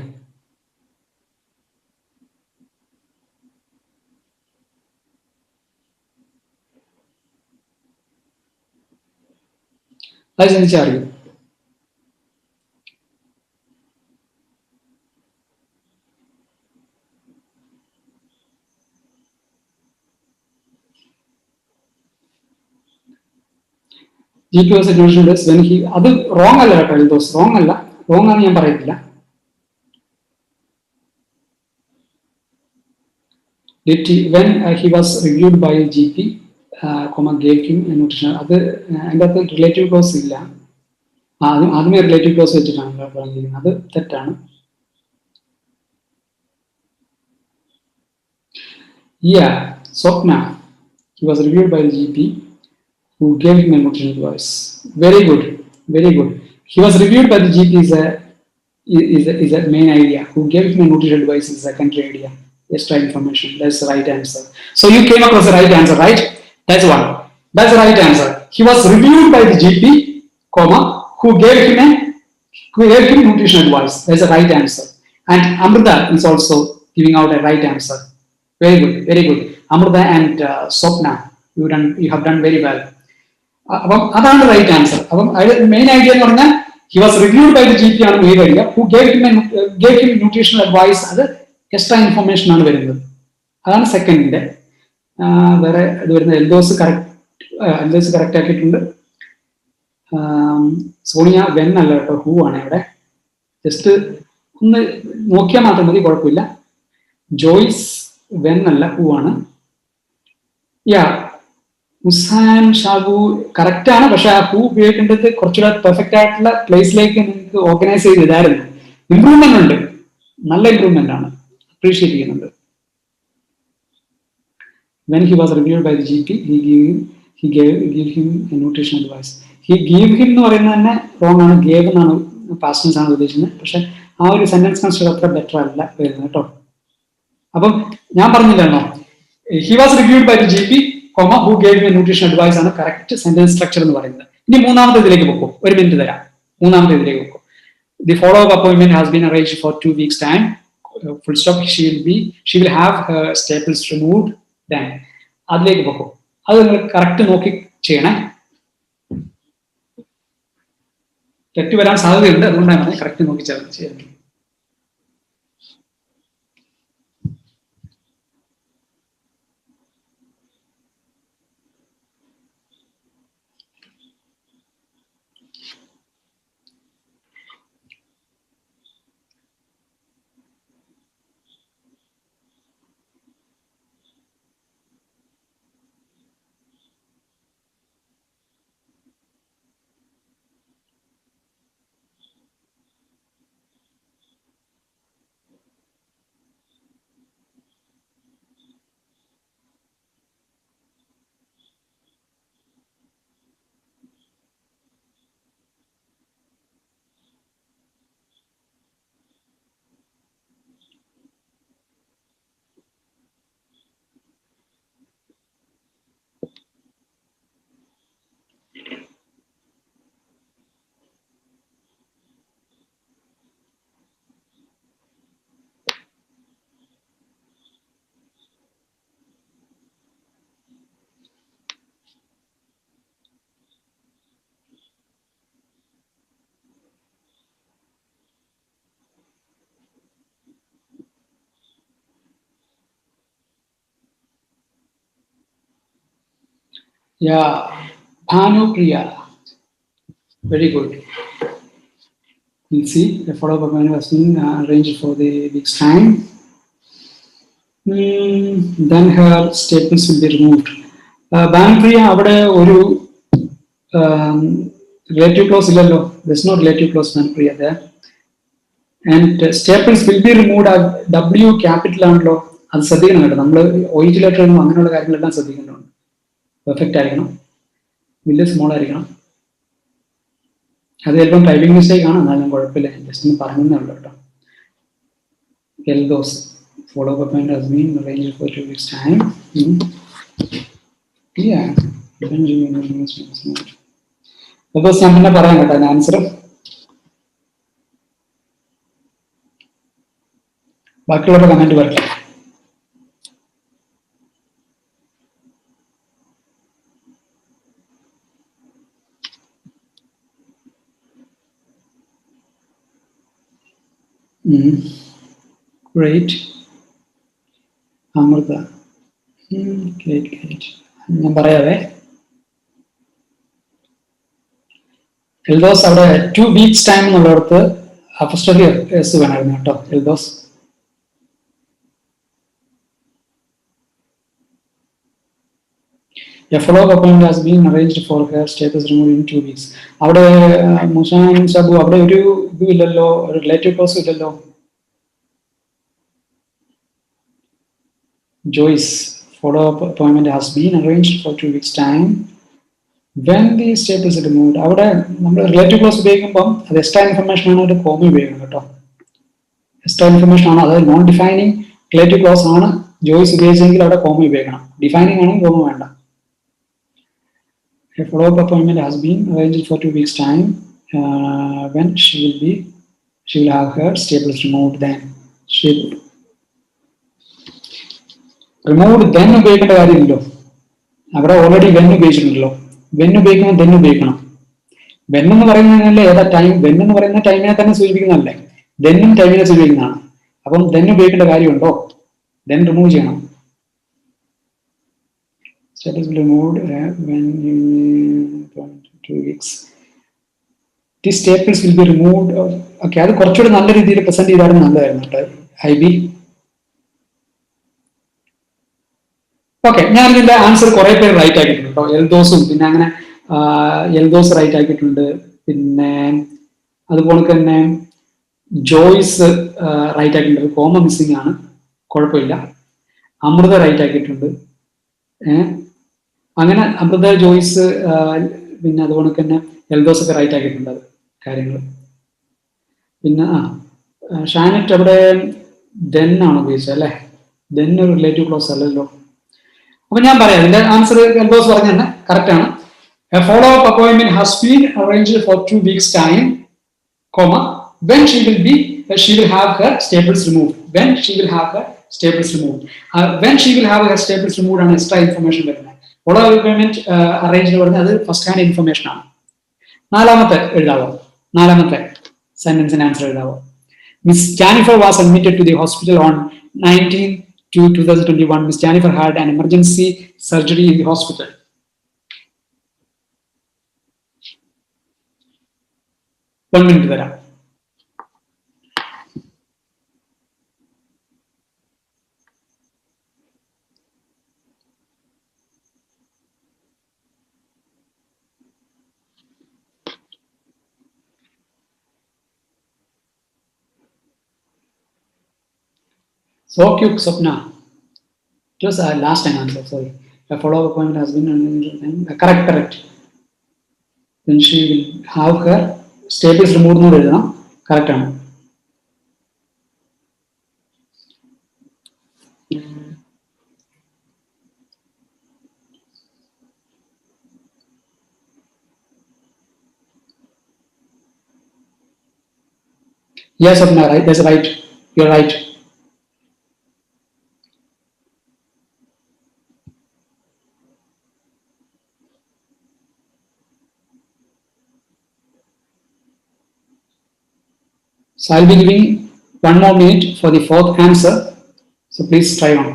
അത് ചിന്തിച്ചാൽ അറിയും. GP was a nutritionist when he, അത് റോങ് അല്ല കേട്ടോ, എൽദോസ് റോങ് അല്ല, റോങ് ആണെന്ന് ഞാൻ പറയത്തില്ല. When he was reviewed by GP, gave him a nutrition, അത് അതിൻ്റെ അകത്ത് റിലേറ്റീവ് ക്ലോസ് ഇല്ല. ആദ്യമേ റിലേറ്റീവ് ക്ലോസ് വെച്ചിട്ടാണ് പറഞ്ഞിരിക്കുന്നത്, അത് തെറ്റാണ്. Swapna, he was reviewed by the GP who gave him a nutrition advice. Very good, very good. He was reviewed by the GP is a main idea. Who gave him a nutrition advice is a secondary idea. Extra information. That's the right answer. So you came across the right answer, right? That's one. That's the right answer. He was reviewed by the GP, who gave him nutrition advice. That's the right answer. And Amrita is also giving out a right answer. Very good, very good. Amrita and Swapna, you have done very well. അപ്പം അതാണ് right answer. അപ്പം main idea എന്ന് പറഞ്ഞാൽ he was reviewed by the GP ആണ് main idea. Who gave him nutritional advice, അത് extra information ആണ് വരുന്നത്. അതാണ് സെക്കൻഡിന്റെ. വേറെ ഇത് വരുന്നത് എൽദോസ് കറക്റ്റ് ആക്കിയിട്ടുണ്ട്. സോണിയ വെൻ അല്ല കേട്ടോ, ഹൂ ആണ് ഇവിടെ. ജസ്റ്റ് ഒന്ന് നോക്കിയാൽ മാത്രം മതി, കുഴപ്പമില്ല. ജോയ്സ് വെൻ അല്ല, ഹൂ ആണ്. ഉസാൻ ഷാബു കറക്റ്റ് ആണ്, പക്ഷെ ആ ഹൂ ഉപയോഗിക്കേണ്ടത് കുറച്ചുകൂടെ പെർഫെക്റ്റ് ആയിട്ടുള്ള പ്ലേസിലേക്ക് നിങ്ങൾക്ക് ഓർഗനൈസ് ചെയ്തിടായിരുന്നു. ഇംപ്രൂവ്മെന്റ് ഉണ്ട്, നല്ല ഇംപ്രൂവ്മെന്റ് ആണ്, അപ്രീഷിയേറ്റ് ചെയ്യുന്നുണ്ട്. When he was reviewed by the GP, he gave him a nutrition advice. He gave him എന്ന് പറയുന്നത് തന്നെ റോങ് ആണ്, ഗേവ് എന്നാണ് പാസ്റ്റ് ടെൻസ് ആണ് ഉദ്ദേശിക്കുന്നത്. പക്ഷെ ആ ഒരു സെന്റൻസ് കൺസ്ട്രക്ട് അത്ര ബെറ്റർ അല്ല വരുന്നത് കേട്ടോ. അപ്പം ഞാൻ പറഞ്ഞില്ലല്ലോ, he was reviewed by the GP, who gave me nutrition advice ആണ് കറക്റ്റ് സെന്റൻസ് സ്ട്രക്ചർ എന്ന് പറയുന്നത്. ഇനി മൂന്നാമത്തെ ഇതിലേക്ക് പോകും, ഒരു മിനിറ്റ് തരാം. മൂന്നാമത്തെ ഇതിലേക്ക് പോകും. The follow-up appointment has been arranged for 2 weeks time. Full stop. She will have her staples removed. Then അതിലേക്ക് പോകും. അത് നിങ്ങൾ കറക്റ്റ് നോക്കി ചെയ്യണേ. തെറ്റ് വരാൻ സാധ്യതയുണ്ട്, അതുകൊണ്ടാണ് കറക്റ്റ് നോക്കി ചെയ്യണം. Bhanupriya, very good. We'll see. The follow-up appointment was arranged for the week's time. Then her staples will be removed. Bhanupriya, അവിടെ ഒരു relative clause illalo. There's no relative clause Bhanupriya there. And staples will be removed. W capital ആണല്ലോ, അത് ശ്രദ്ധിക്കണം കേട്ടോ. നമ്മൾ OET letter അങ്ങനെയുള്ള കാര്യങ്ങളെല്ലാം ശ്രദ്ധിക്കുന്നുണ്ട്. പെർഫെക്റ്റ് ആയിരിക്കണം. വലിയ സ്മോൾ ആയിരിക്കണം. അത് ചിലപ്പം ടൈപ്പിംഗ് മിസ്റ്റേക്ക് ആണ്, എന്നാലും കുഴപ്പമില്ല, ജസ്റ്റ് ഒന്ന് പറഞ്ഞതേ ഉള്ളൂ കേട്ടോ. Those follow-up appointment has been arranged for 2 weeks time. Yeah. Those ഞാൻ പിന്നെ പറയാം കേട്ടോ ആൻസർ. ബാക്കിയുള്ളവരുടെ കമന്റ് പറയട്ടെ. Great. അമൃത. ഞാൻ പറയാവേ. എൽദോസ് അവിടെ 2 weeks ടൈം എന്നുള്ളടത്ത് ഫസ്റ്റ് എസ് വേണമായിരുന്നു കേട്ടോ Eldhose. A follow-up appointment has been arranged for her status removed in 2 weeks. അവിടെ മുസാൻ സബു അവിടെ ഒരു ഇല്ലല്ലോ, ഒരു റിലേറ്റീവ് ക്ലോസ് ഇല്ലല്ലോ. Joyce, follow-up appointment has been arranged for 2 weeks time. When the status is removed, അവിടെ നമ്മൾ റിലേറ്റീവ് ക്ലോസ് ഉപയോഗിക്കുമ്പോൾ അത് എക്സ്ട്രാ ഇൻഫർമേഷൻ ആണ്, ഒരു കോമ ഉപയോഗിക്കണം കേട്ടോ. എക്സ്ട്രാ ഇൻഫർമേഷൻ ആണ്, അതായത് നോൺ ഡിഫൈനിങ് റിലേറ്റീവ് ക്ലോസ് ആണ് ജോയ്സ് ഉപയോഗിച്ചെങ്കിൽ അവിടെ കോമ ഉപയോഗിക്കണം. ഡിഫൈനിങ് ആണെങ്കിൽ കോമ വേണ്ട. A follow-up appointment has been arranged for 2 weeks time. When she will have her staples removed. Then she removed. Then ഉപയോഗിക്കേണ്ട കാര്യമില്ലല്ലോ, അവിടെ ഓൾറെഡി വെൻ ഉപയോഗിച്ചിട്ടുണ്ടല്ലോ. വെൻ ഉപയോഗിക്കണം, then ഉപയോഗിക്കണം. വെൻ എന്ന് പറയുന്നതല്ലേ ഏതാ ടൈം, വെൻ എന്ന് പറയുന്ന ടൈമിനെ തന്നെ സൂചിപ്പിക്കുന്നതല്ലേ, ദെന്നും ടൈമിനെ സൂചിപ്പിക്കുന്നതാണ്. അപ്പം then ഉപയോഗിക്കേണ്ട കാര്യമുണ്ടോ? then റിമൂവ് ചെയ്യണം. Status removed when you 2 weeks. These staples will be removed. Okay, അത് കുറച്ചുകൂടി നല്ല രീതിയിൽ പ്രസന്റ് ചെയ്താലും നല്ലതായിരുന്നു കേട്ടോ IB. ഓക്കെ, ഞാൻ ഇതിന്റെ ആൻസർ കുറെ പേര് റൈറ്റ് ആക്കിയിട്ടുണ്ട് കേട്ടോ. എൽദോസും പിന്നെ അങ്ങനെ എൽദോസ് റൈറ്റ് ആക്കിയിട്ടുണ്ട്. പിന്നെ അതുപോലെ തന്നെ ജോയ്സ് റൈറ്റ് ആക്കിയിട്ടുണ്ട്, കോമ മിസ്സിംഗ് ആണ്, കുഴപ്പമില്ല. അമൃത റൈറ്റ് ആക്കിയിട്ടുണ്ട്. അങ്ങനെ അമൃത, ജോയ്സ്, പിന്നെ അതുപോലെ തന്നെ എൽദോസ് ഒക്കെ റൈറ്റ് ആക്കിയിട്ടുണ്ട് അത് കാര്യങ്ങൾ. പിന്നെ ഷാനറ്റ് അവിടെ ദെൻ ആണ് ഉപയോഗിച്ചത് അല്ലേ, ദെൻ ഒരു റിലേറ്റീവ് ക്ലോസ് അല്ലല്ലോ. അപ്പൊ ഞാൻ പറയാം ഇതിന്റെ ആൻസർ എൽദോസ് പറഞ്ഞ തന്നെ കറക്റ്റ് ആണ്. A follow-up appointment has been arranged for 2 weeks time, comma, when she will have her staples removed. When she will have her staples removed. When she will have her staples removed ആണ് extra information വരുന്നത്. follow-up appointment arranged പറഞ്ഞാൽ അത് first hand information ആണ്. നാലാമത്തെ എഴുതാവോ, നാലാമത്തെ സെന്റൻസിന് answer എഴുതാവോ. Miss Jennifer was admitted to the hospital on 19/2/2021. Miss Jennifer had an emergency surgery in the hospital. One minute തരാം. So cute, Swapna. It was last time answer, sorry. A follow-up appointment has been correct. Then she will have her staples removed എന്ന് എഴുതണം, correct ആണ്. Yes, Swapna, right? That's right. You're right. So I'll be giving 1 more minute for the fourth answer. So please try on.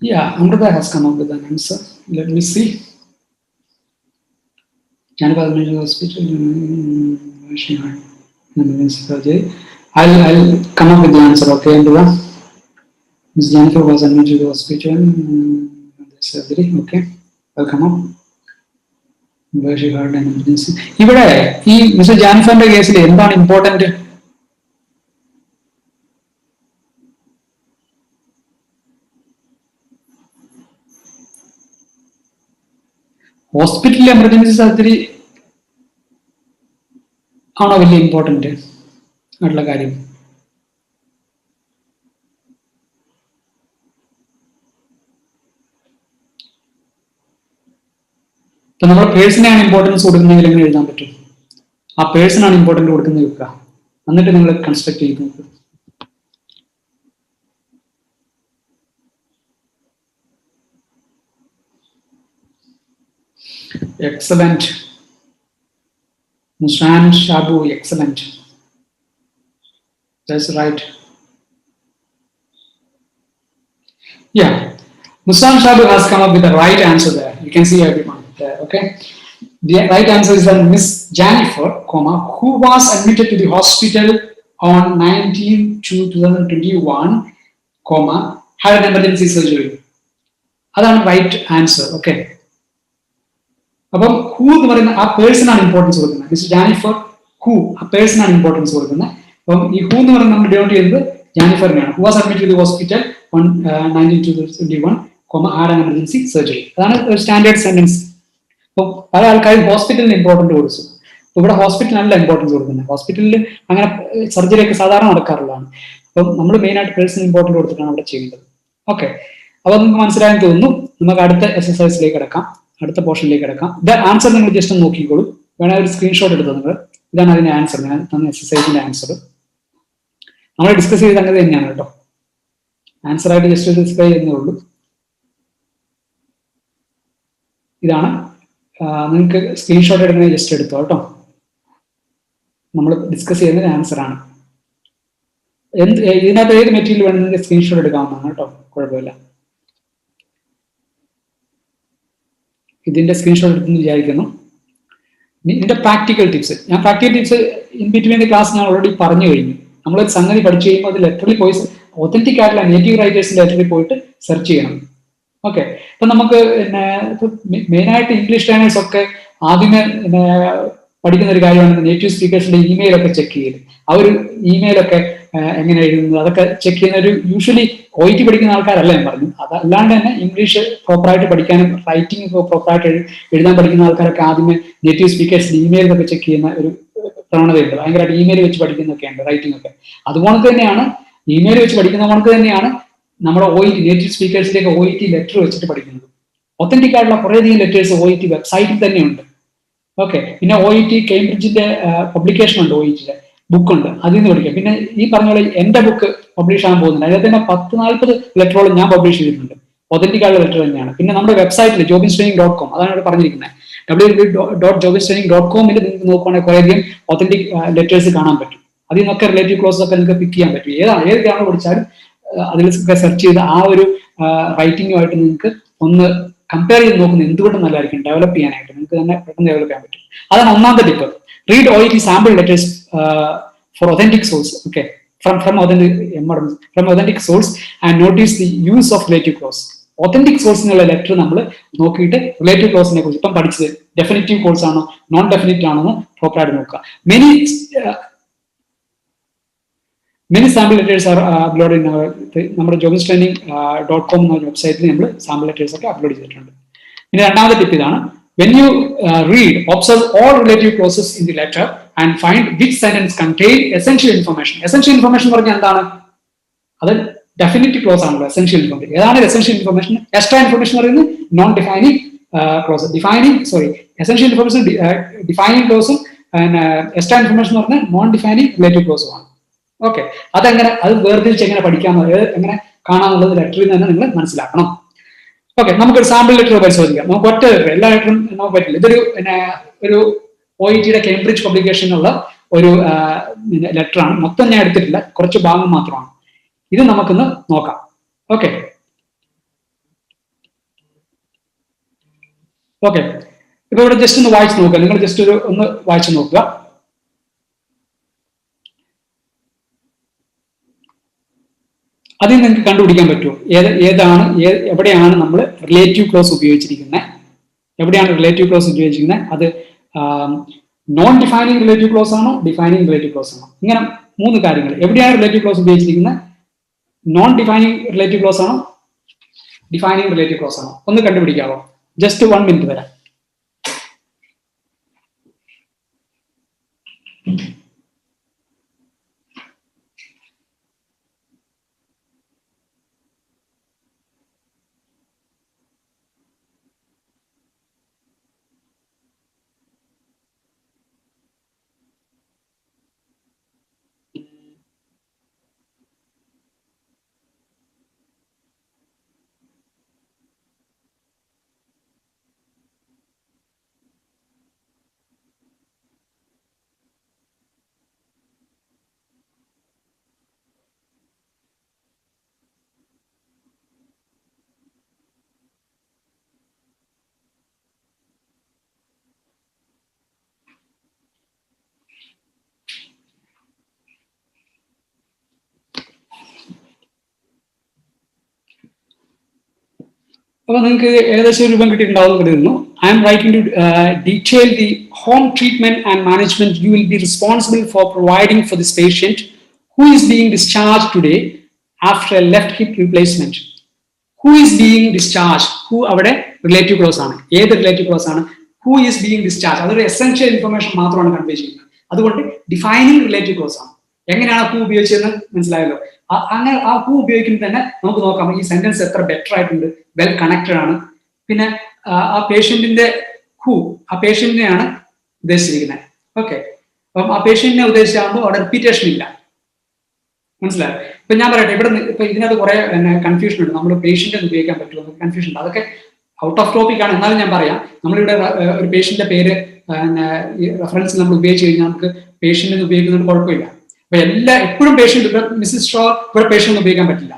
Yeah, Amrita has come up with an answer. Let me see. Jennifer Admitted Hospital. I'll come up with the answer, okay, Andrea? Miss Jennifer was admitted to the hospital. Surgery, okay. I'll come up. Where she had an emergency. ഇവിടെ ഈ mister ജാനിഫറിന്റെ കേസിൽ എന്താണ് important? ഹോസ്പിറ്റലിൽ emergency surgery ആണോ വലിയ important ആയിട്ടുള്ള കാര്യം? ഇപ്പൊ നമ്മൾ പേഴ്സണെയാണ് ഇമ്പോർട്ടൻസ് കൊടുക്കുന്നതെങ്കിൽ എങ്ങനെ എഴുതാൻ പറ്റും? ആ പേഴ്സണാണ് ഇമ്പോർട്ടന്റ് കൊടുക്കുന്നത് വെക്കുക, എന്നിട്ട് നിങ്ങൾ കൺസ്ട്രക്ട് ചെയ്ത് നോക്കുക. Excellent. Mushan Shabu, excellent. That's right. Yeah, Mushan Shabu has come up with the right answer there. You can see everyone there, okay? The right answer is that Miss Jennifer, who was admitted to the hospital on 19/2/2021, had an emergency surgery. That's the right answer, okay? അപ്പം who എന്ന് പറയുന്ന ആ പേഴ്സണാണ് importance കൊടുക്കുന്നത്. Mister ജാനിഫർ who, ആ പേഴ്സണാണ് importance കൊടുക്കുന്നത്. അപ്പം ഈ who എന്ന് പറയുന്നത് നമ്മൾ ഡിനോട്ട് ചെയ്യുന്നത് ജാനിഫറിനെയാണ്. Who was admitted to hospital on 19/2/2021, had an emergency surgery. അതാണ് ഒരു സ്റ്റാൻഡേർഡ് സെന്റൻസ്. അപ്പോൾ പല ആൾക്കാരും ഹോസ്പിറ്റലിന് ഇമ്പോർട്ടൻറ്റ് കൊടുത്തു. അപ്പോൾ ഇവിടെ ഹോസ്പിറ്റലിനല്ല ഇമ്പോർട്ടൻസ് കൊടുക്കുന്നത്. ഹോസ്പിറ്റലിൽ അങ്ങനെ സർജറി ഒക്കെ സാധാരണ നടക്കാറുള്ളതാണ്. അപ്പം നമ്മൾ മെയിനായിട്ട് പേഴ്സണൽ ഇമ്പോർട്ടൻറ്റ് കൊടുത്തിട്ടാണ് അവിടെ ചെയ്യുന്നത്. ഓക്കെ, അപ്പോൾ നമുക്ക് മനസ്സിലായെന്ന് തോന്നുന്നു. നമുക്ക് അടുത്ത എക്സസൈസിലേക്ക് കിടക്കാം, അടുത്ത പോർഷനിലേക്ക് കിടക്കാം. ഇത് ആൻസർ നിങ്ങൾ ജസ്റ്റ് ഒന്ന് നോക്കിക്കോളൂ. വേണേൽ ഒരു സ്ക്രീൻഷോട്ട് എടുത്തോ നിങ്ങൾ. ഇതാണ് അതിന്റെ ആൻസർ, ഞാൻ തന്ന എക്സസൈസിന്റെ ആൻസർ. നമ്മൾ ഡിസ്കസ് ചെയ്ത് അങ്ങനെ തന്നെയാണ് കേട്ടോ. ആൻസർ ആയിട്ട് ജസ്റ്റ് ഡിസ്പ്ലേ ചെയ്യുന്നേ ഉള്ളൂ. ഇതാണ്, നിങ്ങൾക്ക് സ്ക്രീൻഷോട്ട് എടുക്കുന്നത് ജസ്റ്റ് എടുത്തോ കേട്ടോ. നമ്മൾ ഡിസ്കസ് ചെയ്യുന്നത് ആൻസർ ആണ്. ഇതിനകത്ത് ഏത് മെറ്റീരിയൽ വേണമെങ്കിൽ സ്ക്രീൻഷോട്ട് എടുക്കാവുന്നതാണ് കേട്ടോ, കുഴപ്പമില്ല. ഇതിന്റെ സ്ക്രീൻഷോട്ട് എടുത്തെന്ന് വിചാരിക്കുന്നു. ഇതിന്റെ പ്രാക്ടിക്കൽ ടിപ്സ്, ഞാൻ practical tips in between the class ഞാൻ ഓൾറെഡി പറഞ്ഞു കഴിഞ്ഞു. നമ്മൾ സംഗതി പഠിച്ചു കഴിയുമ്പോൾ അത് ലെറ്ററിൽ പോയി ഒത്തന്റിക് ആയിട്ടുള്ള നേറ്റീവ് റൈറ്റേഴ്സിന്റെ ലെറ്ററിൽ പോയിട്ട് സെർച്ച് ചെയ്യണം. ഓക്കെ, ഇപ്പൊ നമുക്ക് പിന്നെ മെയിനായിട്ട് ഇംഗ്ലീഷ് ലേണേഴ്സ് ഒക്കെ ആദ്യമേ പിന്നെ പഠിക്കുന്ന ഒരു കാര്യമാണ് നേറ്റീവ് സ്പീക്കേഴ്സിന്റെ ഇമെയിലൊക്കെ ചെക്ക് ചെയ്ത് ആ ഒരു ഇമെയിലൊക്കെ എങ്ങനെ എഴുതുന്നത് അതൊക്കെ ചെക്ക് ചെയ്യുന്ന ഒരു യൂഷ്വലി OET പഠിക്കുന്ന ആൾക്കാരല്ല ഞാൻ പറഞ്ഞു. അതല്ലാണ്ട് തന്നെ ഇംഗ്ലീഷ് പ്രോപ്പറായിട്ട് പഠിക്കാനും റൈറ്റിംഗ് പ്രോപ്പറായിട്ട് എഴുതാൻ പഠിക്കുന്ന ആൾക്കാരൊക്കെ ആദ്യമേ നേറ്റീവ് സ്പീക്കേഴ്സിന്റെ ഇമെയിലൊക്കെ ചെക്ക് ചെയ്യുന്ന ഒരു പ്രവണതയുണ്ട്. ഭയങ്കരമായിട്ട് ഇമെയിൽ വെച്ച് പഠിക്കുന്നൊക്കെ ഉണ്ട് റൈറ്റിംഗ് ഒക്കെ. അതുപോലെ തന്നെയാണ് ഇമെയിൽ വെച്ച് പഠിക്കുന്ന കണക്ക് തന്നെയാണ് നമ്മുടെ OET നേറ്റീവ് സ്പീക്കേഴ്സിലേക്ക് OET ലെറ്റർ വെച്ചിട്ട് പഠിക്കുന്നത്. ഒത്തന്റിക് ആയിട്ടുള്ള കുറേയധികം ലെറ്റേഴ്സ് OET വെബ്സൈറ്റിൽ തന്നെയുണ്ട്. ഓക്കെ, പിന്നെ OET കേംബ്രിഡ്ജിന്റെ പബ്ലിക്കേഷൻ ഉണ്ട്, OETയുടെ ബുക്കുണ്ട്, അതിൽ നിന്ന് പഠിക്കാം. പിന്നെ ഈ പറഞ്ഞ പോലെ എന്റെ ബുക്ക് പബ്ലിഷ് ആകാൻ പോകുന്നുണ്ട്, അതിനകത്ത് തന്നെ 10-40 ലെറ്ററോളം ഞാൻ പബ്ലിഷ് ചെയ്തിട്ടുണ്ട്. ഒതന്റിക് ആയിട്ടുള്ള ലെറ്റർ തന്നെയാണ്. പിന്നെ നമ്മുടെ വെബ്സൈറ്റിൽ jobinstraining.com, അതാണ് ഇവിടെ പറഞ്ഞിരിക്കുന്നത്. www.jobinstraining.com നിങ്ങൾക്ക് നോക്കുവാണെങ്കിൽ കുറേയധികം ഒതന്റിക് ലെറ്റേഴ്സ് കാണാൻ പറ്റും. അതിൽ നിന്നൊക്കെ റിലേറ്റീവ് ക്ലോസസ് ഒക്കെ നിങ്ങൾക്ക് പിക്ക് ചെയ്യാൻ പറ്റും. ഏത് ഗ്രാമർ പഠിച്ചാലും അതിലൊക്കെ സെർച്ച് ചെയ്ത് ആ ഒരു റൈറ്റിംഗുമായിട്ട് നിങ്ങൾക്ക് ഒന്ന് കമ്പയർ ചെയ്ത് നോക്കുന്നത് എന്തുകൊണ്ടും നല്ലതായിരിക്കും ഡെവലപ്പ് ചെയ്യാനായിട്ട്. നിങ്ങൾക്ക് തന്നെ പെട്ടെന്ന് ഡെവലപ്പ് ചെയ്യാൻ പറ്റും. അതാണ് ഒന്നാമത്തെ tip. Read OET sample letters for authentic source. Okay, from authentic source and notice the use of relative clause. Authentic source എന്നുള്ള ലെറ്റർ നമ്മൾ നോക്കിയിട്ട് റിലേറ്റീവ് ക്ലോസിനെ കുറിച്ച് ഇപ്പം പഠിച്ചത് ഡെഫിനിറ്റീവ് കോൾസ് ആണോ നോൺ ഡെഫിനിറ്റീവ് ആണോ എന്ന് പ്രോപ്പറായിട്ട് നോക്കുക. Many sample letters R upload in നമ്മുടെ jobinstraining.com എന്ന വെബ്സൈറ്റിൽ നമ്മൾ സാമ്പിൾ ലെറ്റേഴ്സ് ഒക്കെ അപ്ലോഡ് ചെയ്തിട്ടുണ്ട്. പിന്നെ രണ്ടാമത്തെ ടിപ്പ് ഇതാണ്. When you read, observe all relative clauses in the letter and find which sentence contain essential information. Essential information പറഞ്ഞാൽ എന്താണ്? അത് ഡെഫിനിറ്റീവ് ക്ലോസ് ആണല്ലോ എസെൻഷ്യൽ ഇൻഫർമേഷൻ. ഏതാണ് എസെൻഷ്യൽ ഇൻഫർമേഷൻ? എക്സ്ട്രാ ഇൻഫർമേഷൻ പറയുന്നത് non defining clause. Essential information defining ക്ലോസും extra information എന്ന് പറഞ്ഞാൽ non defining relative ക്ലോസും ആണ്. ഓക്കെ, അതെങ്ങനെ അത് വേർതിരിച്ച് എങ്ങനെ പഠിക്കാമെന്ന് എങ്ങനെ കാണാമെന്നുള്ളത് ലെറ്ററിൽ തന്നെ നിങ്ങൾ മനസ്സിലാക്കണം. ഓക്കെ, നമുക്കൊരു സാമ്പിൾ ലെറ്റർ പരിശോധിക്കാം. നമുക്ക് ഒറ്റ ലെറ്റർ, എല്ലാ ലെറ്ററും നമുക്ക് പറ്റില്ല. ഇതൊരു ഒരു OETയുടെ കേംബ്രിഡ്ജ് പബ്ലിക്കേഷനുള്ള ഒരു ലെറ്ററാണ്. മൊത്തം ഞാൻ എടുത്തിട്ടില്ല, കുറച്ച് ഭാഗം മാത്രമാണ്. ഇത് നമുക്കൊന്ന് നോക്കാം. ഓക്കെ, ഇപ്പൊ ഇവിടെ ജസ്റ്റ് ഒന്ന് വായിച്ചു നോക്കുക, നിങ്ങൾ ജസ്റ്റ് ഒന്ന് വായിച്ചു നോക്കുക. അതിൽ നിങ്ങൾക്ക് കണ്ടുപിടിക്കാൻ പറ്റുമോ എവിടെയാണ് നമ്മൾ റിലേറ്റീവ് ക്ലോസ് ഉപയോഗിച്ചിരിക്കുന്നത്, എവിടെയാണ് റിലേറ്റീവ് ക്ലോസ് ഉപയോഗിച്ചിരിക്കുന്നത്? അത് നോൺ ഡിഫൈനിങ് റിലേറ്റീവ് ക്ലോസ് ആണോ, ഡിഫൈനിങ് റിലേറ്റീവ് ക്ലോസ് ആണോ? ഇങ്ങനെ 3 കാര്യങ്ങൾ. എവിടെയാണ് റിലേറ്റീവ് ക്ലോസ് ഉപയോഗിച്ചിരിക്കുന്നത്? നോൺ ഡിഫൈനിങ് റിലേറ്റീവ് ക്ലോസ് ആണോ, ഡിഫൈനിങ് റിലേറ്റീവ് ക്ലോസ് ആണോ? ഒന്ന് കണ്ടുപിടിക്കാവോ? ജസ്റ്റ് 1 മിനിറ്റ് തരാം. അപ്പോൾ നിങ്ങൾക്ക് ഏകദേശം രൂപം കിട്ടിയിട്ടുണ്ടാവും കരുതുന്നു. I am writing to detail the home treatment and management you will be responsible for providing for this patient who is being discharge today after a left hip replacement. Who is being discharge, who അവിടെ relative clause ആണ്. ഏത് relative clause ആണ്? Who is being discharge. അതൊരു essential information മാത്രമാണ് convey ചെയ്യുന്നത്. അതുകൊണ്ട് defining relative clause ആണ്. എങ്ങനെയാണ് ഹു ഉപയോഗിച്ചതെന്ന് മനസ്സിലായല്ലോ. അങ്ങനെ ആ ഹു ഉപയോഗിക്കുമ്പോൾ തന്നെ നമുക്ക് നോക്കാം ഈ സെന്റൻസ് എത്ര ബെറ്റർ ആയിട്ടുണ്ട്, വെൽ കണക്റ്റഡ് ആണ്. പിന്നെ ആ പേഷ്യന്റിന്റെ ഹു, ആ പേഷ്യന്റിനെയാണ് ഉദ്ദേശിച്ചിരിക്കുന്നത്. ഓക്കെ, അപ്പം ആ പേഷ്യന്റിനെ ഉദ്ദേശിച്ചാകുമ്പോൾ അവിടെ റിപ്പീറ്റേഷൻ ഇല്ല. മനസ്സിലായോ? ഇപ്പൊ ഞാൻ പറയട്ടെ, ഇവിടെ ഇപ്പൊ ഇതിനകത്ത് കുറെ കൺഫ്യൂഷൻ ഉണ്ട്. നമ്മൾ പേഷ്യന്റ് ഉപയോഗിക്കാൻ പറ്റുമോ, കൺഫ്യൂഷൻ ഉണ്ട്. അതൊക്കെ ഔട്ട് ഓഫ് ടോപ്പിക് ആണ്. എന്നാലും ഞാൻ പറയാം, നമ്മളിവിടെ ഒരു പേഷ്യന്റിന്റെ പേര് റെഫറൻസ് നമ്മൾ ഉപയോഗിച്ച് കഴിഞ്ഞാൽ നമുക്ക് പേഷ്യന്റ് ഉപയോഗിക്കുന്നതിന് കുഴപ്പമില്ല. അപ്പൊ എപ്പോഴും പേഷ്യന്റ്, മിസ്സിസ് ഷോ ഇവിടെ പേഷ്യന്റ് ഉപയോഗിക്കാൻ പറ്റില്ല.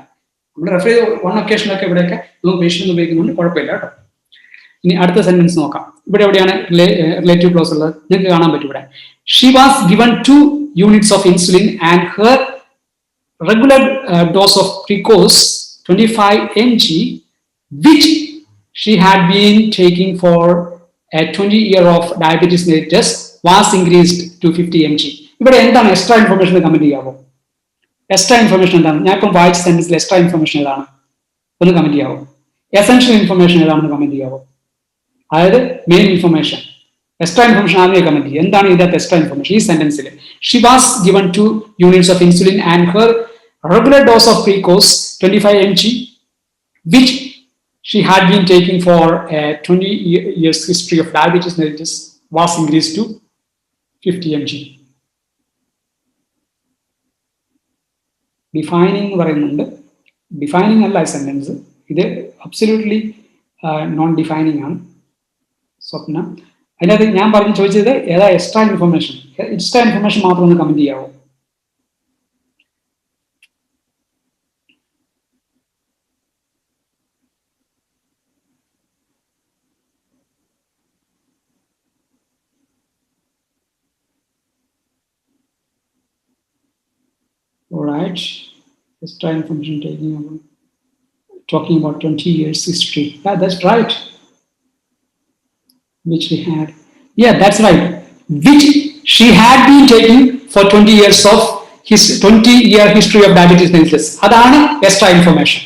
നമ്മൾ റെഫർ ചെയ്ത് 1 ഒക്കേഷനൊക്കെ ഇവിടെയൊക്കെ നമുക്ക് പേഷ്യന്റ് ഉപയോഗിക്കുന്നുണ്ട്, കുഴപ്പമില്ല കേട്ടോ. ഇനി അടുത്ത സെന്റൻസ് നോക്കാം. ഇവിടെ എവിടെയാണ് റിലേറ്റീവ് ക്ലോസ് ഉള്ളത്? നിങ്ങൾക്ക് കാണാൻ പറ്റും ഇവിടെ. Xi was given 2 units of insulin and her regular dose of Precoce 25 mg which she had been taking for a 20-year of diabetes mellitus was increased to 50 mg. ഇവിടെ എന്താണ് എക്സ്ട്രാ ഇൻഫർമേഷൻ കമന്റ് ചെയ്യാവോ? Extra information എന്താണ്? ഞാൻ ഇപ്പം വായിച്ച സെന്റൻസിൽ extra information ഏതാണ് ഒന്ന് കമന്റ് ചെയ്യാവോ? എസെൻഷ്യൽ ഇൻഫർമേഷൻ ഏതാണെന്ന് കമന്റ് ചെയ്യാവോ? അതായത് മെയിൻ ഇൻഫർമേഷൻ, എക്സ്ട്രാ ഇൻഫർമേഷൻ ആദ്യമേ കമന്റ് ചെയ്യുക. എന്താണ് ഇതിനകത്ത് എക്സ്ട്രാ ഇൻഫർമേഷൻ? ഈ സെന്റൻസിൽ she was given 2 units of insulin and her regular dose of Precoce 25 mg which she had been taking for a 20 years history of diabetes mellitus was increased to 50 mg. Defining എന്ന് പറയുന്നുണ്ട്. Defining അല്ല ഈ sentence, ഇത് absolutely non defining ആണ്. സ്വപ്ന, അതിനകത്ത് ഞാൻ ചോദിച്ചത് ഏതാ എക്സ്ട്രാ ഇൻഫർമേഷൻ? എക്സ്ട്രാ ഇൻഫർമേഷൻ മാത്രം ഒന്ന് comment ചെയ്യാവോ? All right, extra information talking about 20 years history. Yeah, that's right. Which we had. Yeah, that's right. Which she had been taking for 20 years of his 20-year history of diabetes mellitus. അതാണ് extra information.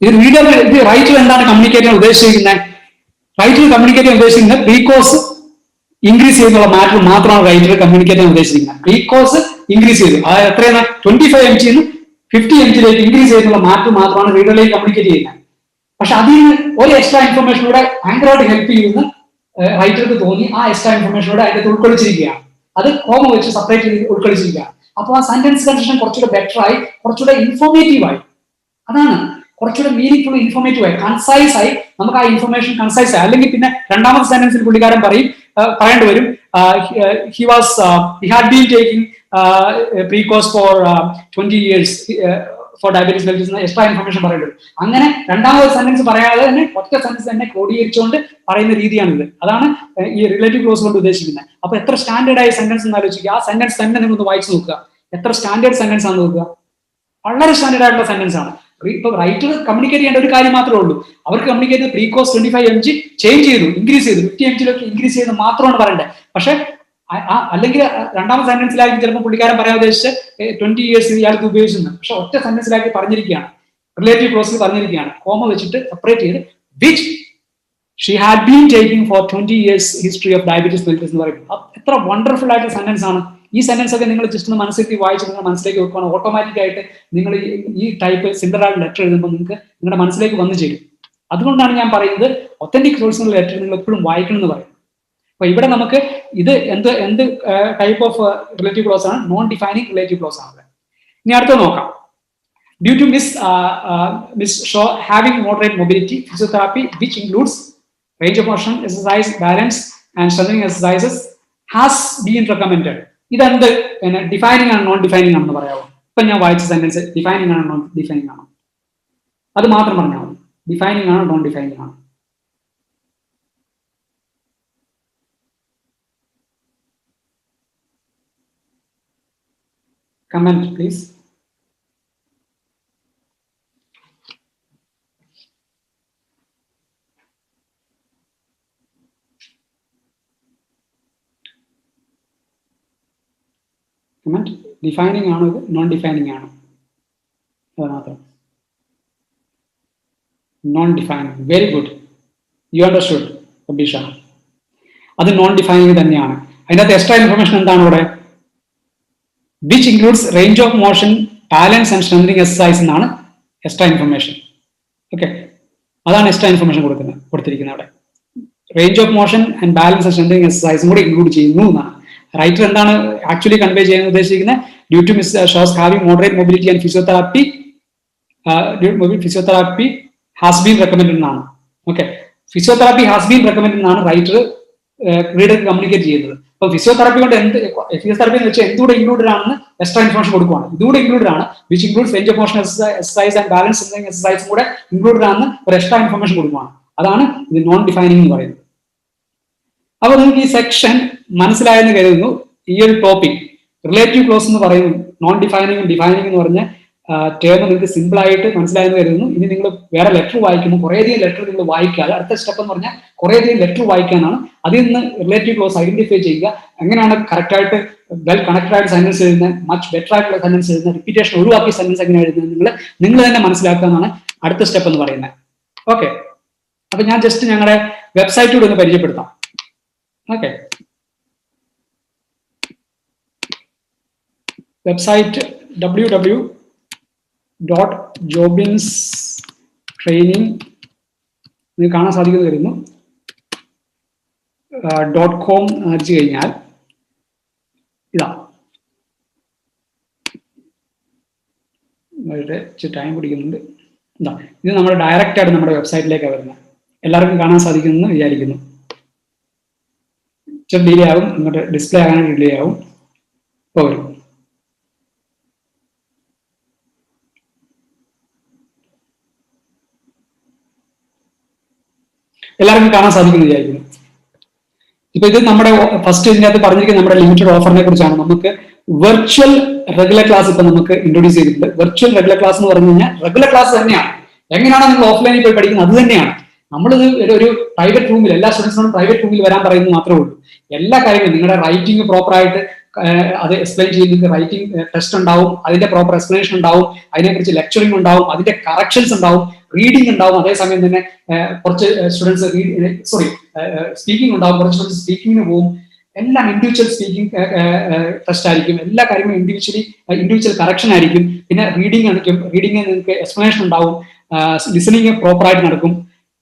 ഇത് reader, ഇത് writer എന്താണ് communicate ചെയ്യാൻ ഉദ്ദേശിക്കുന്നത്? Writer communicate ചെയ്യാൻ ഉദ്ദേശിക്കുന്നത് പ്രീകോസ് increase ചെയ്യുന്നുള്ള matter മാത്രമാണ് writer communicate ചെയ്യാൻ ഉദ്ദേശിക്കുന്നത്. പ്രീകോസ് ഇൻക്രീസ് ചെയ്തു, അതായത് എത്രയാണ് 25 mg 50 mg ഇൻക്രീസ് ചെയ്യുന്നുള്ള മാറ്റർ മാത്രമാണ് റീഡറിലേക്ക് കമ്മ്യൂണിക്കേറ്റ് ചെയ്യുന്നത്. പക്ഷെ അതിൽ നിന്ന് ഒരു എക്സ്ട്രാ ഇൻഫർമേഷനൂടെ ഭയങ്കരമായിട്ട് ഹെൽപ്പ് ചെയ്യുന്ന റൈറ്റർക്ക് തോന്നി. ആ എക്സ്ട്രാ ഇൻഫർമേഷനൂടെ അതിന്റെ ഉൾക്കൊള്ളിച്ചിരിക്കുകയാണ്. അത് കോമ വെച്ച് സെപ്പറേറ്റ് ചെയ്ത് ഉൾക്കൊള്ളിച്ചിരിക്കുകയാണ്. അപ്പോൾ ആ സെന്റൻസ് കൺസ്ട്രക്ഷൻ കുറച്ചുകൂടെ ബെറ്റർ ആയി, കുറച്ചുകൂടെ ഇൻഫോർമേറ്റീവ് ആയി. അതാണ് കുറച്ചുകൂടെ മീനിങ് ഫുൾ ഇൻഫോർമേറ്റീവ് ആയി, കൺസൈസ് ആയി. നമുക്ക് ആ ഇൻഫർമേഷൻ കൺസൈസ് ആയി. അല്ലെങ്കിൽ പിന്നെ രണ്ടാമത്തെ സെന്റൻസിൽ പുള്ളിക്കാരൻ പറയേണ്ടി വരും he had been taking Precoce for 20 years four diabetes mellitus എന്ന എക്സ്ട്രാ ഇൻഫർമേഷൻ പറയേണ്ടത്. അങ്ങനെ രണ്ടാമത് സെന്റൻസ് പറയാതെ തന്നെ ഒറ്റ സെന്റൻസ് തന്നെ ക്രോഡീകരിച്ചുകൊണ്ട് പറയുന്ന രീതിയാണിത്. അതാണ് ഈ റിലേറ്റീവ് ക്ലോസ് കൊണ്ട് ഉദ്ദേശിക്കുന്നത്. അപ്പൊ എത്ര സ്റ്റാൻഡേർഡ് ആയ സെന്റൻസ് എന്ന് ആലോചിക്കുക. ആ സെന്റൻസ് തന്നെ നിങ്ങളൊന്ന് വായിച്ചു നോക്കുക. എത്ര സ്റ്റാൻഡേർഡ് സെന്റൻസ് ആണെന്ന് നോക്കുക. വളരെ സ്റ്റാൻഡേർഡ് ആയിട്ടുള്ള സെന്റൻസ് ആണ്. ഇപ്പൊ റൈറ്റർ കമ്മ്യൂണിക്കേറ്റ് ചെയ്യേണ്ട ഒരു കാര്യം മാത്രമേ ഉള്ളൂ. അവർക്ക് communicate Precose 25 mg change ചെയ്തു, ഇൻക്രീസ് ചെയ്തു, 50 mg ഇൻക്രീസ് ചെയ്ത് മാത്രമാണ് പറയേണ്ടത്. പക്ഷെ അല്ലെങ്കിൽ രണ്ടാമത്തെ സെന്റൻസിലായിരിക്കും ചിലപ്പോൾ പുള്ളിക്കാരൻ പറയാൻ ഉദ്ദേശിച്ച് 20 years ഇയാൾക്ക് ഉപയോഗിച്ചിരുന്നത്. പക്ഷെ ഒറ്റ സെന്റൻസിലാക്കി പറഞ്ഞിരിക്കുകയാണ്, റിലേറ്റീവ് ക്ലോസിൽ പറഞ്ഞിരിക്കുകയാണ്, കോമ വെച്ചിട്ട് സെപ്പറേറ്റ് ചെയ്ത് which she had been taking for 20 years history of diabetes mellitus എന്ന് പറയുന്നത്. എത്ര വണ്ടർഫുൾ ആയിട്ടുള്ള സെന്റൻസ് ആണ്. ഈ സെന്റൻസ് ഒക്കെ നിങ്ങൾ ജസ്റ്റ് ഒന്ന് മനസ്സിലേക്ക് വായിച്ച് നിങ്ങൾ മനസ്സിലേക്ക് വെക്കുകയാണ്, ഓട്ടോമാറ്റിക് ആയിട്ട് നിങ്ങൾ ഈ ടൈപ്പ് സിമ്പിൾ ആയിട്ട് ലെറ്റർ എഴുതുമ്പോൾ നിങ്ങൾക്ക് നിങ്ങളുടെ മനസ്സിലേക്ക് വന്നു ചേരും. അതുകൊണ്ടാണ് ഞാൻ പറയുന്നത് ഒത്തന്റിക് സോഴ്സിനുള്ള ലെറ്റർ നിങ്ങൾ എപ്പോഴും വായിക്കണം എന്ന് പറയുന്നത്. അപ്പൊ ഇവിടെ നമുക്ക് ഇത് എന്ത് ടൈപ്പ് ഓഫ് റിലേറ്റീവ് ക്ലോസ് ആണ്? നോൺ ഡിഫൈനിങ് റിലേറ്റീവ് ക്ലോസ് ആണ്. ഇനി അടുത്ത നോക്കാം. Due to miss Shaw having moderate mobility, physiotherapy which includes range of motion exercise, balance and strengthening exercises has been recommended. ഇതെന്ത് ഡിഫൈനിങ് ആണ് നോൺ ഡിഫൈനിങ് ആണെന്ന് പറയാമോ? ഇപ്പൊ ഞാൻ വായിച്ച സെന്റൻസ് ഡിഫൈനിങ് ആണ് നോൺ ഡിഫൈനിങ് ആണോ? അത് മാത്രം പറഞ്ഞാൽ മതി. ഡിഫൈനിങ് ആണോ നോൺ ഡിഫൈനിങ് ആണോ? Comment please. Comment. Defining ആണോ ഇത്? നോൺ ഡിഫൈനിങ് ആണോ? അതുമാത്രം. Non defining. Very good, you understood Abeesha. അത് നോൺ ഡിഫൈനിങ് തന്നെയാണ്. അതിനകത്ത് എക്സ്ട്രാ ഇൻഫർമേഷൻ എന്താണ് ഇവിടെ? Which includes range of motion, balance and strengthening exercise എന്നാണ് എക്സ്ട്രാ ഇൻഫർമേഷൻ. ഓക്കെ, അതാണ് എക്സ്ട്രാ ഇൻഫർമേഷൻ കൊടുത്തിരിക്കുന്നത് അവിടെ. Range of motion and balance and strengthening എക്സസൈസും കൂടെ ഇൻക്ലൂഡ് ചെയ്യുന്നു എന്നാണ്. റൈറ്റർ എന്താണ് ആക്ച്വലി കൺവേ ചെയ്യാൻ ഉദ്ദേശിക്കുന്നത്? Due to miss Shaw's having moderate mobility and physiotherapy has been recommended എന്നാണ്. Okay, physiotherapy has been recommended എന്നാണ് റൈറ്റർ റീഡർക്ക് കമ്മ്യൂണിക്കേറ്റ് ചെയ്യുന്നത്. അപ്പൊ ഫിസിയോതെറാപ്പി കൊണ്ട് ഫിസിയോതെറാപ്പി എന്ന് വെച്ചാൽ എന്തുകൂടെ ഇൻക്ലൂഡഡ് ആണെന്ന് എക്സ്ട്രാ ഇൻഫർമേഷൻ കൊടുക്കുകയാണ്. ഇതുകൂടെ ഇൻക്ലൂഡഡ് ആണ്. Which includes range of motion exercise and balance എക്സസൈസും കൂടെ ഇൻക്ലൂഡഡ് ആണെന്ന് ഒരു എക്സ്ട്രാ ഇൻഫർമേഷൻ കൊടുക്കുകയാണ്. അതാണ് ഇത് നോൺ ഡിഫൈനിങ് എന്ന് പറയുന്നത്. അപ്പൊ നിങ്ങൾക്ക് ഈ സെക്ഷൻ മനസ്സിലായെന്ന് കരുതുന്നു. ഈ ഒരു ടോപ്പിക് റിലേറ്റീവ് ക്ലോസ് എന്ന് പറയുന്നു, നോൺ ഡിഫൈനിങ് ഡിഫൈനിങ് എന്ന് പറഞ്ഞ ടേം നിങ്ങൾക്ക് സിമ്പിൾ ആയിട്ട് മനസ്സിലായെന്ന് കരുതുന്നു. ഇനി നിങ്ങൾ വേറെ ലെറ്റർ വായിക്കുമ്പോൾ കുറേയധികം ലെറ്റർ നിങ്ങൾ വായിക്കുക. അടുത്ത സ്റ്റെപ്പ് എന്ന് പറഞ്ഞാൽ കുറേയധികം ലെറ്റർ വായിക്കാനാണ്. അതിൽ നിന്ന് റിലേറ്റീവ് ക്ലോസ് ഐഡന്റിഫൈ ചെയ്യുക. എങ്ങനെയാണ് കറക്റ്റ് ആയിട്ട് വെൽ കണക്റ്റഡ് ആയിട്ട് സെന്റൻസ് എഴുതുന്നത്, മച്ച് ബെറ്റർ ആയിട്ടുള്ള സെന്റൻസ് എഴുതുന്നത്, റിപ്പീറ്റേഷൻ ഒഴിവാക്കിയ സെന്റൻസ് എങ്ങനെ എഴുതുന്നത് നിങ്ങൾ തന്നെ മനസ്സിലാക്കുക എന്നാണ് അടുത്ത സ്റ്റെപ്പ് എന്ന് പറയുന്നത്. ഓക്കെ, അപ്പൊ ഞാൻ ജസ്റ്റ് ഞങ്ങളുടെ വെബ്സൈറ്റിലൂടെ ഒന്ന് പരിചയപ്പെടുത്താം. ഓക്കെ, വെബ്സൈറ്റ് www.jobinstraining നിങ്ങൾക്ക് കാണാൻ സാധിക്കുന്നത് വരുന്നു. .com അടിച്ചു കഴിഞ്ഞാൽ ഇതാ, ടൈം പിടിക്കുന്നുണ്ട്. ഇതാ, ഇത് നമ്മുടെ ഡയറക്റ്റ് ആയിട്ട് നമ്മുടെ വെബ്സൈറ്റിലേക്കാണ് വരുന്നത്. എല്ലാവർക്കും കാണാൻ സാധിക്കുമെന്ന് വിചാരിക്കുന്നു. ഇച്ചിരി ഡിലേ ആകും, ഇങ്ങോട്ട് ഡിസ്പ്ലേ ആകാനായിട്ട് ഡിലേ ആകും. ഇപ്പോൾ വരും. എല്ലാവർക്കും കാണാൻ സാധിക്കുന്നു വിചാരിക്കുന്നു. ഇപ്പൊ ഇത് നമ്മുടെ ഫസ്റ്റ് ഇതിനകത്ത് പറഞ്ഞിരിക്കുന്നത് നമ്മുടെ ലിമിറ്റഡ് ഓഫറിനെ കുറിച്ചാണ്. നമുക്ക് വെർച്വൽ റെഗുലർ ക്ലാസ് ഇപ്പൊ നമുക്ക് ഇൻട്രൊഡ്യൂസ് ചെയ്തിട്ടുണ്ട്. വെർച്വൽ റെഗുലർ ക്ലാസ് എന്ന് പറഞ്ഞു കഴിഞ്ഞാൽ റെഗുലർ ക്ലാസ് തന്നെയാണ്. എങ്ങനെയാണ് നിങ്ങൾ ഓഫ്ലൈനിൽ പോയി പഠിക്കുന്നത് അത് തന്നെയാണ്. നമ്മളിത് ഒരു പ്രൈവറ്റ് റൂമിൽ, എല്ലാ സ്റ്റുഡൻസിനോടും പ്രൈവറ്റ് റൂമിൽ വരാൻ പറയുന്നത് മാത്രമേ ഉള്ളൂ. എല്ലാ കാര്യങ്ങളും നിങ്ങളുടെ റൈറ്റിംഗ് പ്രോപ്പർ ആയിട്ട് അത് എക്സ്പ്ലെയിൻ ചെയ്യുന്നത്, റൈറ്റിംഗ് ടെസ്റ്റ് ഉണ്ടാവും, അതിന്റെ പ്രോപ്പർ എക്സ്പ്ലനേഷൻ ഉണ്ടാവും, അതിനെക്കുറിച്ച് ലെക്ചറിംഗ് ഉണ്ടാവും, അതിന്റെ കറക്ഷൻസ് ഉണ്ടാവും, റീഡിംഗ് ഉണ്ടാവും. അതേസമയം തന്നെ കുറച്ച് സ്റ്റുഡൻസ് സ്പീക്കിംഗ് ഉണ്ടാവും, കുറച്ച് സ്റ്റുഡൻസ് സ്പീക്കിങ്ങിന് പോകും. എല്ലാം ഇൻഡിവിജ്വൽ സ്പീക്കിംഗ് ടെസ്റ്റ് ആയിരിക്കും. എല്ലാ കാര്യങ്ങളും ഇൻഡിവിജ്വൽ കറക്ഷൻ ആയിരിക്കും. പിന്നെ റീഡിംഗ് ആയിരിക്കും. റീഡിംഗ് നിങ്ങൾക്ക് എക്സ്പ്ലനേഷൻ ഉണ്ടാവും. ലിസണിങ് പ്രോപ്പർ ആയിട്ട് നടക്കും.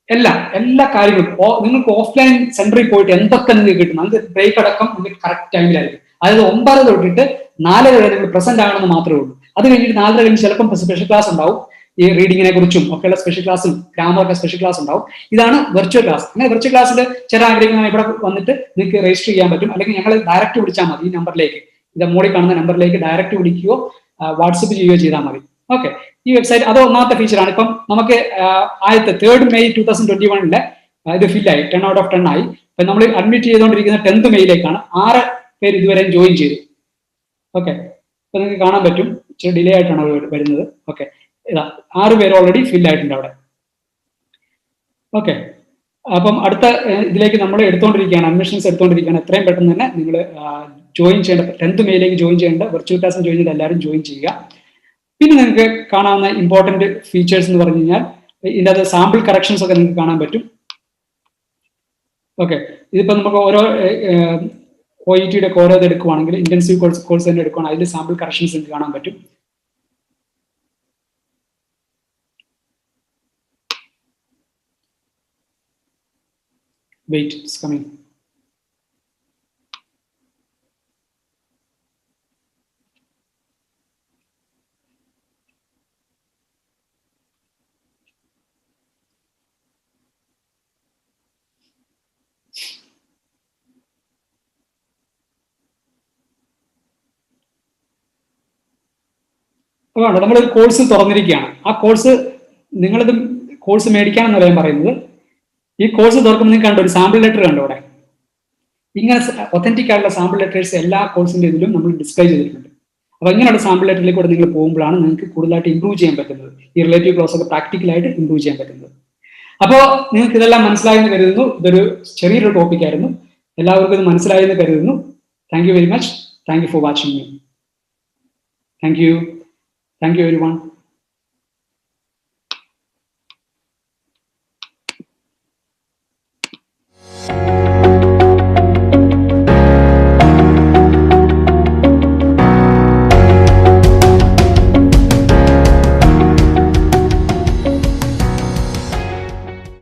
എല്ലാ കാര്യങ്ങളും നിങ്ങൾക്ക് ഓഫ്ലൈൻ സെന്ററിൽ പോയിട്ട് എന്തൊക്കെ നിങ്ങൾക്ക് കിട്ടും, നിങ്ങൾക്ക് ബ്രേക്ക് അടക്കം നിങ്ങൾക്ക് കറക്റ്റ് ടൈമിലായിരിക്കും. അതായത് 9 തൊട്ടിട്ട് 4 വരെ നിങ്ങൾ പ്രസന്റ് ആകണമെന്ന് മാത്രമേ ഉള്ളൂ. അത് കഴിഞ്ഞിട്ട് 4 കഴിഞ്ഞ് ചിലപ്പം സ്പെഷ്യൽ ക്ലാസ് ഉണ്ടാവും. ഈ റീഡിങ്ങിനെ കുറിച്ചും ഒക്കെയുള്ള സ്പെഷ്യൽ ക്ലാസ്സും ഗ്രാമറൊക്കെ സ്പെഷ്യൽ ക്ലാസ് ഉണ്ടാവും. ഇതാണ് വെർച്വൽ ക്ലാസ്. അങ്ങനെ വെർച്വൽ ക്ലാസ്സിൽ ചില ആഗ്രഹിക്കുന്ന ഇവിടെ വന്നിട്ട് നിങ്ങൾക്ക് രജിസ്റ്റർ ചെയ്യാൻ പറ്റും. അല്ലെങ്കിൽ ഞങ്ങൾ ഡയറക്റ്റ് വിളിച്ചാൽ മതി. ഈ നമ്പറിലേക്ക്, ഇത് മോളിൽ കാണുന്ന നമ്പറിലേക്ക് ഡയറക്റ്റ് വിളിക്കുകയോ വാട്സപ്പ് ചെയ്യുകയോ ചെയ്താൽ മതി. ഓക്കെ, ഈ വെബ്സൈറ്റ് അത് ഒന്നാമത്തെ ഫീച്ചറാണ്. ഇപ്പം നമുക്ക് ആദ്യത്തെ 3rd May 2021 ഇത് ഫില്ലായി, 10 out of 10 ആയി. ഇപ്പം നമ്മൾ അഡ്മിറ്റ് ചെയ്തുകൊണ്ടിരിക്കുന്ന 10th Mayയിലേക്കാണ്. 6 പേര് ഇതുവരെ ജോയിൻ ചെയ്തു. ഓക്കെ, ഇപ്പൊ നിങ്ങൾക്ക് കാണാൻ പറ്റും, ഇച്ചിരി ഡിലേ ആയിട്ടാണ് വരുന്നത്. ഓക്കെ, ഇതാ 6 പേര് ഓൾറെഡി ഫില്ലായിട്ടുണ്ട് അവിടെ. ഓക്കെ, അപ്പം അടുത്ത ഇതിലേക്ക് നമ്മൾ എടുത്തുകൊണ്ടിരിക്കുകയാണ്, അഡ്മിഷൻസ് എടുത്തുകൊണ്ടിരിക്കുകയാണ്. എത്രയും പെട്ടെന്ന് തന്നെ നിങ്ങൾ ജോയിൻ ചെയ്യേണ്ട, 10th Mayയിലേക്ക് ജോയിൻ ചെയ്യേണ്ട, വെർച്വൽ ക്ലാസ്സിൽ ജോയിൻ ചെയ്യേണ്ട എല്ലാവരും ജോയിൻ ചെയ്യുക. പിന്നെ നിങ്ങൾക്ക് കാണാവുന്ന ഇമ്പോർട്ടന്റ് ഫീച്ചേഴ്സ് എന്ന് പറഞ്ഞു കഴിഞ്ഞാൽ ഇതിൻ്റെ അത് സാമ്പിൾ കറക്ഷൻസ് ഒക്കെ നിങ്ങൾക്ക് കാണാൻ പറ്റും. ഓക്കെ, ഇതിപ്പോൾ നമുക്ക് ഓരോ OET-യുടെ ഓരോ ഇത് എടുക്കുവാണെങ്കിൽ, ഇന്റൻസീവ് കോഴ്സ് തന്നെ എടുക്കുകയാണെങ്കിൽ അതിൽ സാമ്പിൾ കറക്ഷൻസ് നിങ്ങൾക്ക് കാണാൻ പറ്റും. Wait, it's coming. അപ്പോൾ നമ്മളൊരു കോഴ്സ് തുറന്നിരിക്കുകയാണ്. ആ കോഴ്സ് നിങ്ങളിത് കോഴ്സ് മേടിക്കാമെന്നല്ല ഞാൻ പറയുന്നത്. ഈ കോഴ്സ് തുറക്കുമ്പോൾ നിങ്ങൾക്ക് കണ്ടോ ഒരു സാമ്പിൾ ലെറ്റർ കണ്ടോ അവിടെ. ഇങ്ങനെ ഒത്തന്റിക് ആയിട്ടുള്ള സാമ്പിൾ ലെറ്റേഴ്സ് എല്ലാ കോഴ്സിന്റെ ഇതിലും നമ്മൾ ഡിസ്പ്ലേ ചെയ്തിട്ടുണ്ട്. അപ്പോൾ ഇങ്ങനെയുള്ള സാമ്പിൾ ലെറ്ററിലേക്ക് കൂടെ നിങ്ങൾ പോകുമ്പോഴാണ് നിങ്ങൾക്ക് കൂടുതലായിട്ട് ഇംപ്രൂവ് ചെയ്യാൻ പറ്റുന്നത്, ഈ റിലേറ്റീവ് ക്ലോസ് ഒക്കെ പ്രാക്ടിക്കലായിട്ട് ഇംപ്രൂവ് ചെയ്യാൻ പറ്റുന്നത്. അപ്പോൾ നിങ്ങൾക്ക് ഇതെല്ലാം മനസ്സിലായെന്ന് കരുതുന്നു. ഇതൊരു ചെറിയൊരു ടോപ്പിക് ആയിരുന്നു, എല്ലാവർക്കും ഇത് മനസ്സിലായെന്ന് കരുതുന്നു. Thank you very much. Thank you for watching me. Thank you. Thank you, everyone.